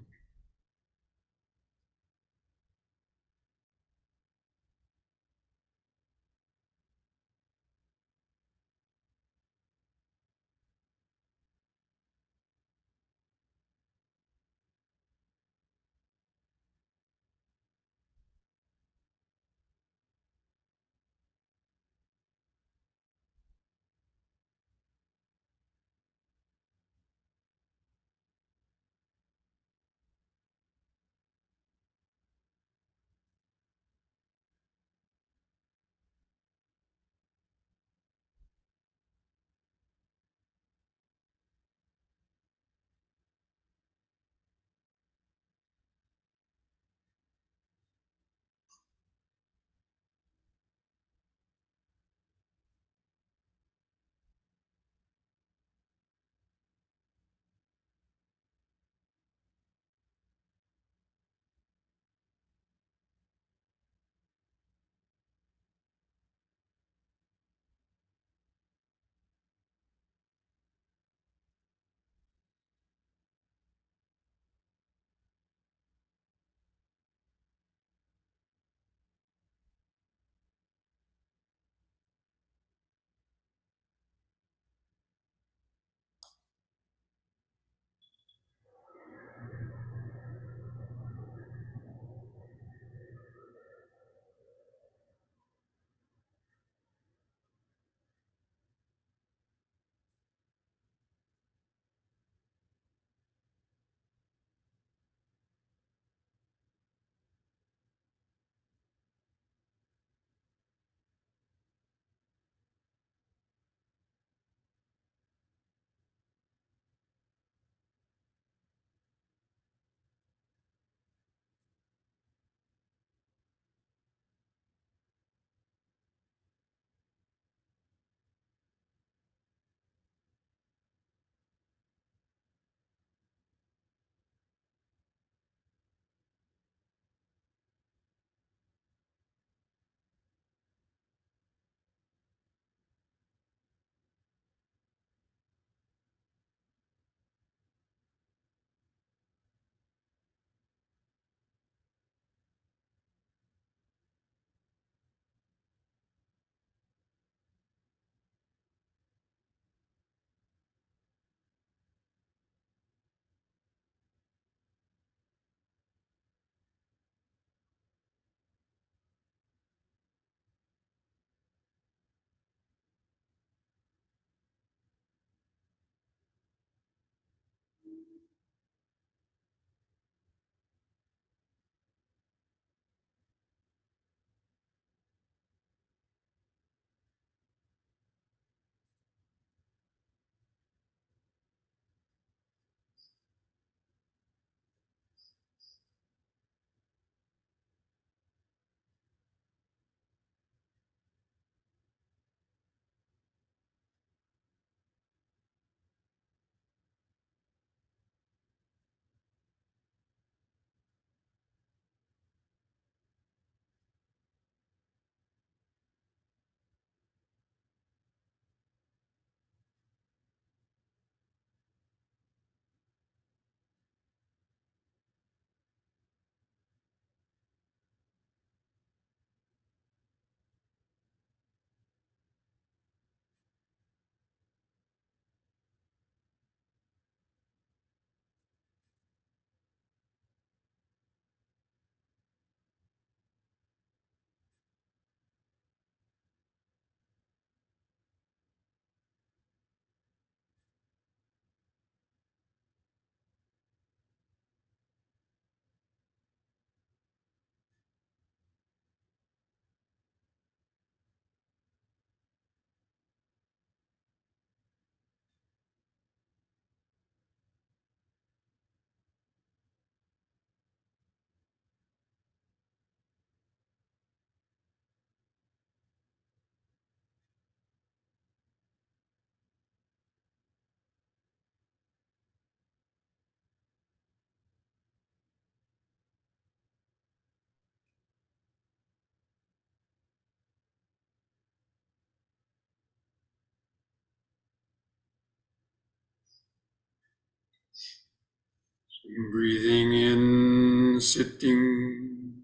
Breathing in, sitting.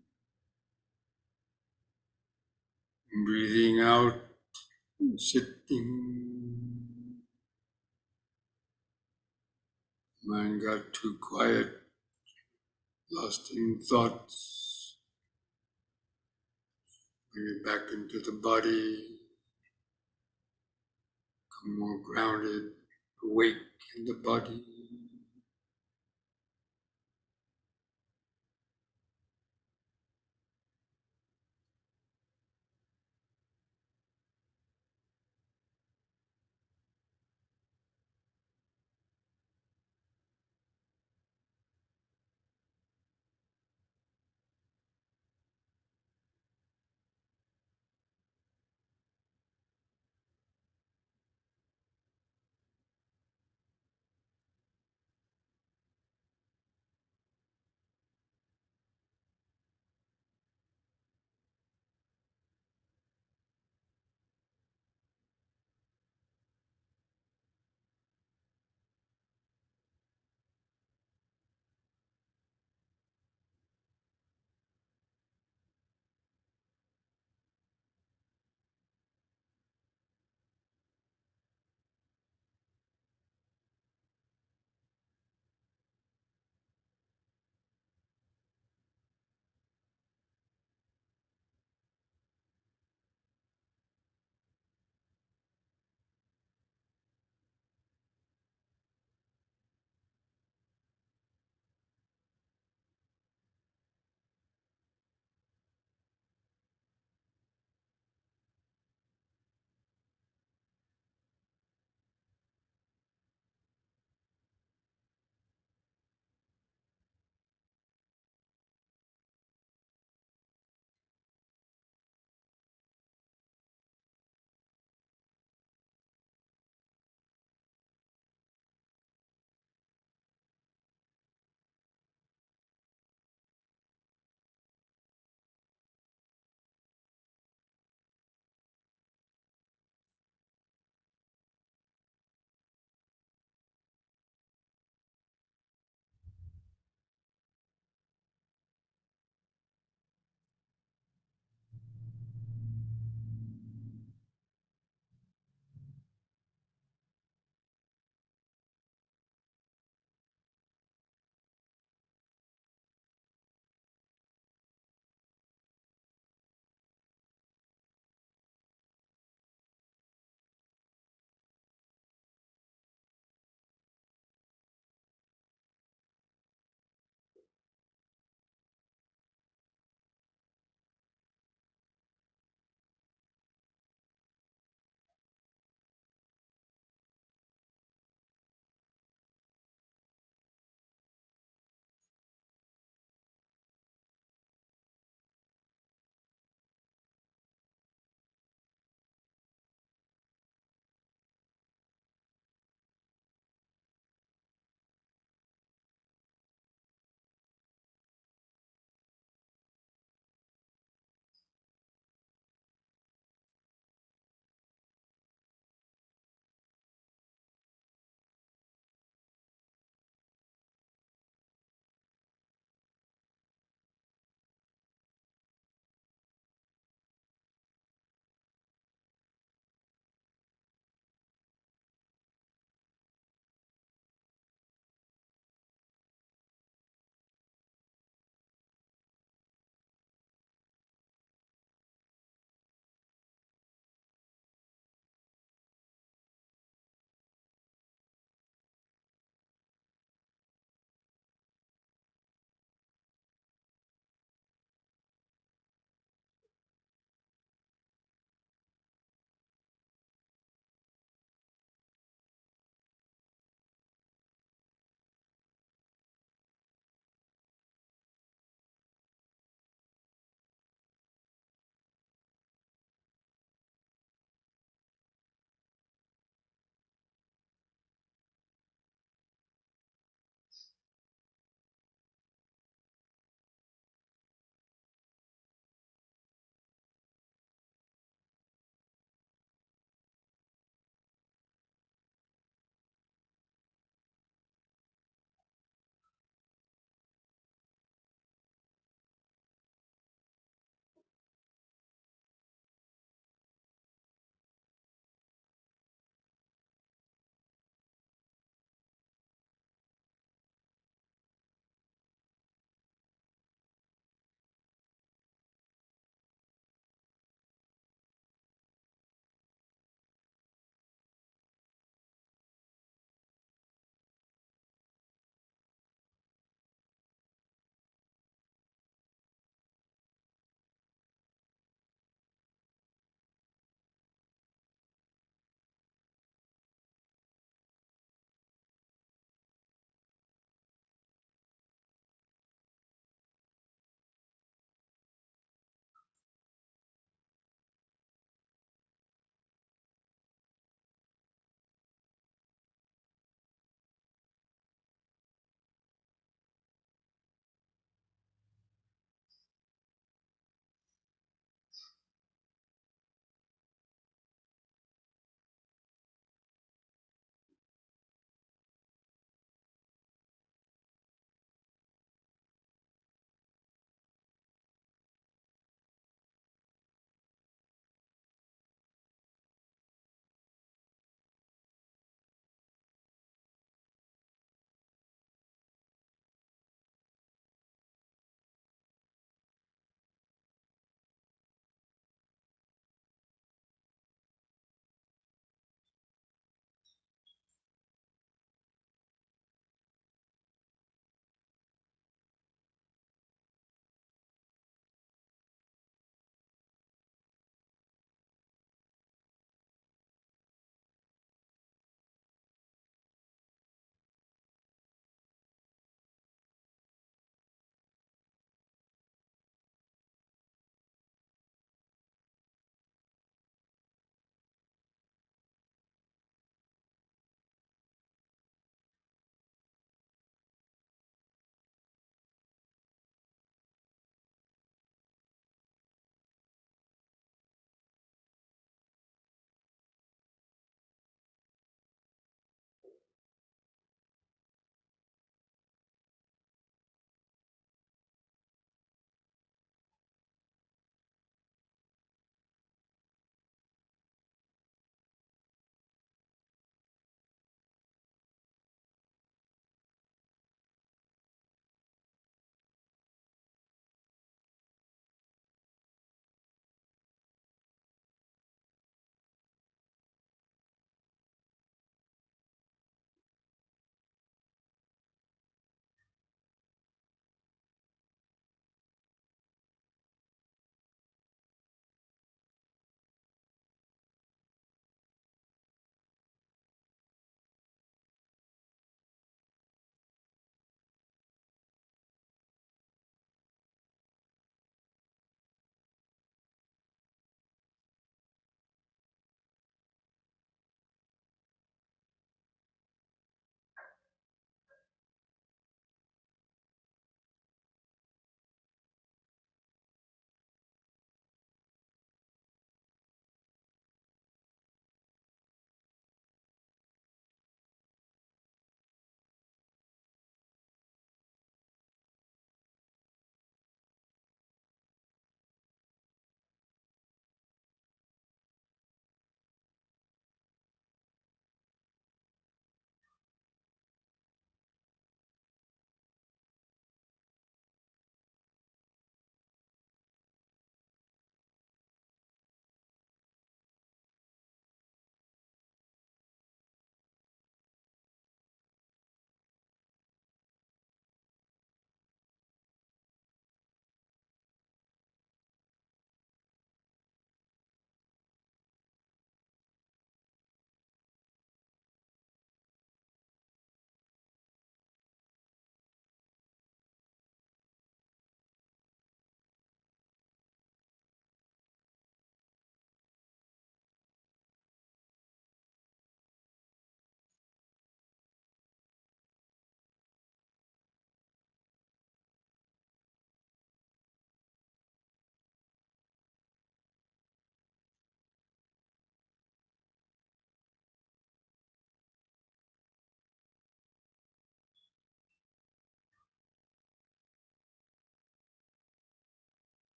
Breathing out, sitting. Mind got too quiet, lost in thoughts. Bring it back into the body. Become more grounded, awake in the body.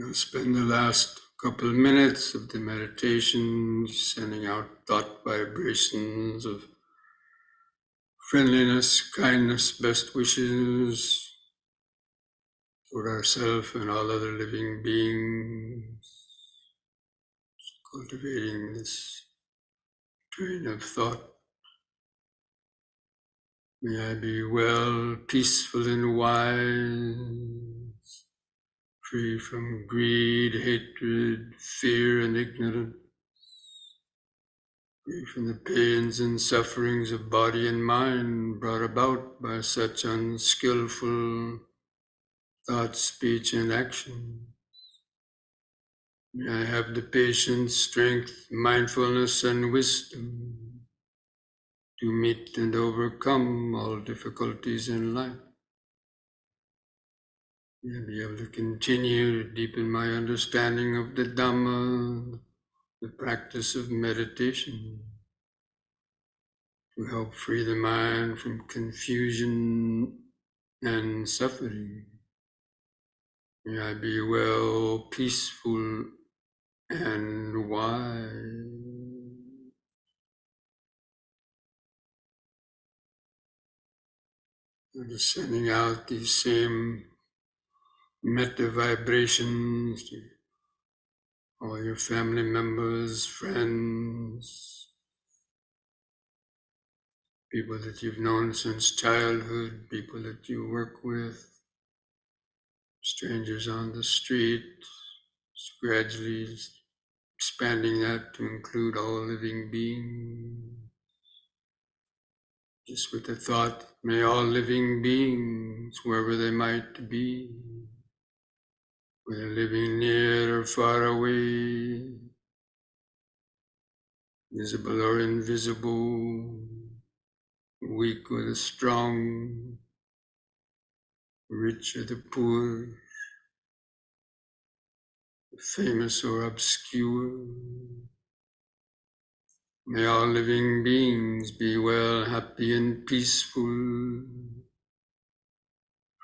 We'll spend the last couple of minutes of the meditation sending out thought vibrations of friendliness, kindness, best wishes for ourselves and all other living beings, cultivating this train of thought. May I be well, peaceful, and wise, free from greed, hatred, fear, and ignorance, free from the pains and sufferings of body and mind brought about by such unskillful thought, speech, and action. May I have the patience, strength, mindfulness, and wisdom to meet and overcome all difficulties in life. May I be able to continue to deepen my understanding of the Dhamma, the practice of meditation, to help free the mind from confusion and suffering. May I be well, peaceful, and wise. I'm just sending out these same metta vibrations to all your family members, friends, people that you've known since childhood, people that you work with, strangers on the street, just gradually expanding that to include all living beings. Just with the thought, may all living beings, wherever they might be, whether living near or far away, visible or invisible, weak or the strong, rich or the poor, famous or obscure, may all living beings be well, happy, and peaceful,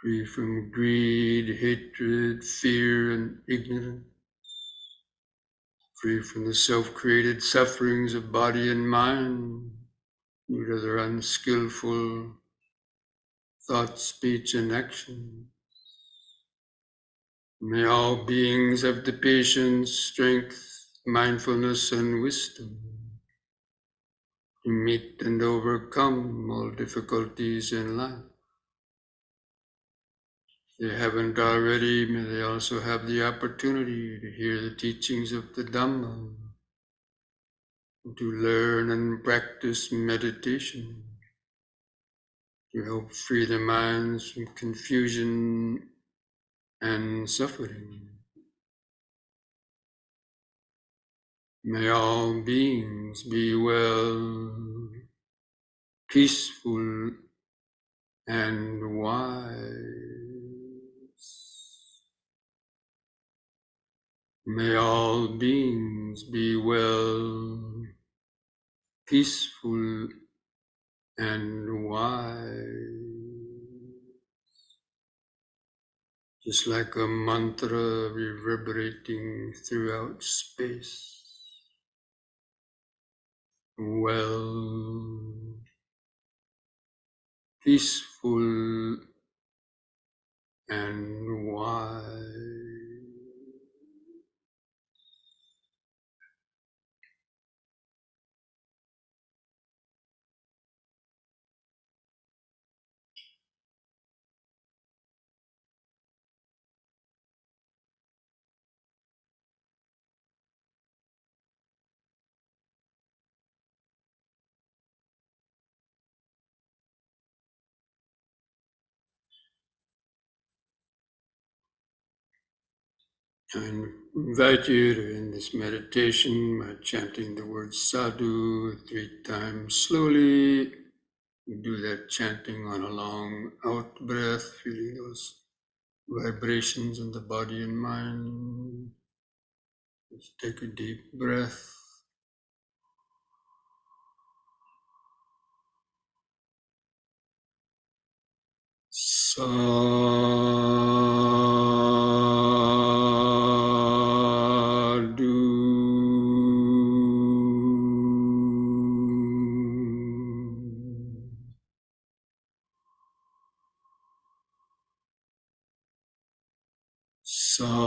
free from greed, hatred, fear, and ignorance, free from the self-created sufferings of body and mind, due to their unskillful thought, speech, and action. May all beings have the patience, strength, mindfulness, and wisdom to meet and overcome all difficulties in life. If they haven't already, may they also have the opportunity to hear the teachings of the Dhamma, to learn and practice meditation, to help free their minds from confusion and suffering. May all beings be well, peaceful, and wise. May all beings be well, peaceful, and wise. Just like a mantra reverberating throughout space. Well, peaceful, and wise. I invite you to end this meditation by chanting the word sadhu 3 times slowly. You do that chanting on a long out breath, feeling those vibrations in the body and mind. Just take a deep breath. Sa Sadhu.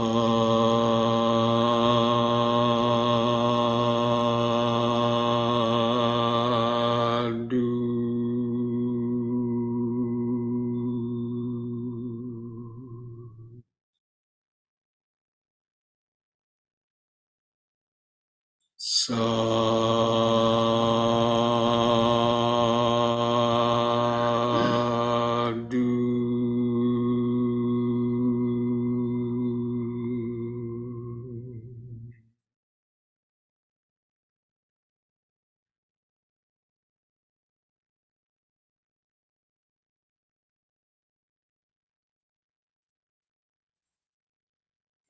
Sadhu.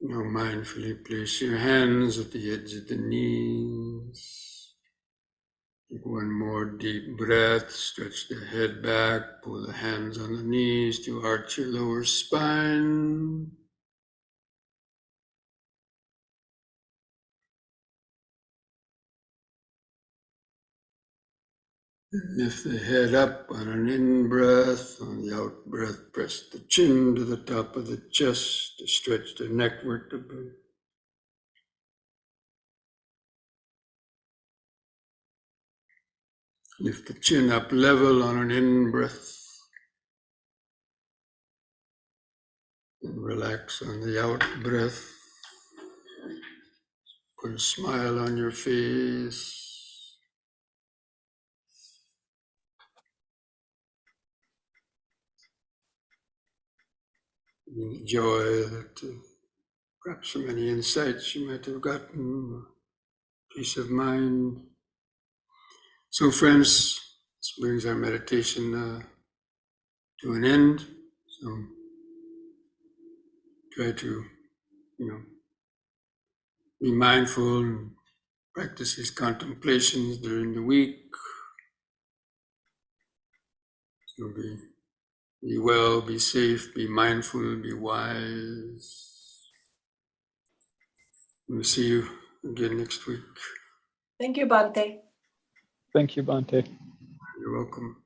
Now mindfully place your hands at the edge of the knees. Take one more deep breath, stretch the head back, pull the hands on the knees to arch your lower spine. Lift the head up on an in-breath. On the out-breath, press the chin to the top of the chest to stretch the neck vertebrae. Lift the chin up level on an in-breath. And relax on the out-breath. Put a smile on your face. Enjoy that perhaps from any insights you might have gotten, peace of mind. So friends, this brings our meditation to an end. So try to, be mindful and practice these contemplations during the week. So be well, be safe, be mindful, be wise. We'll see you again next week. Thank you, Bhante. Thank you, Bhante. You're welcome.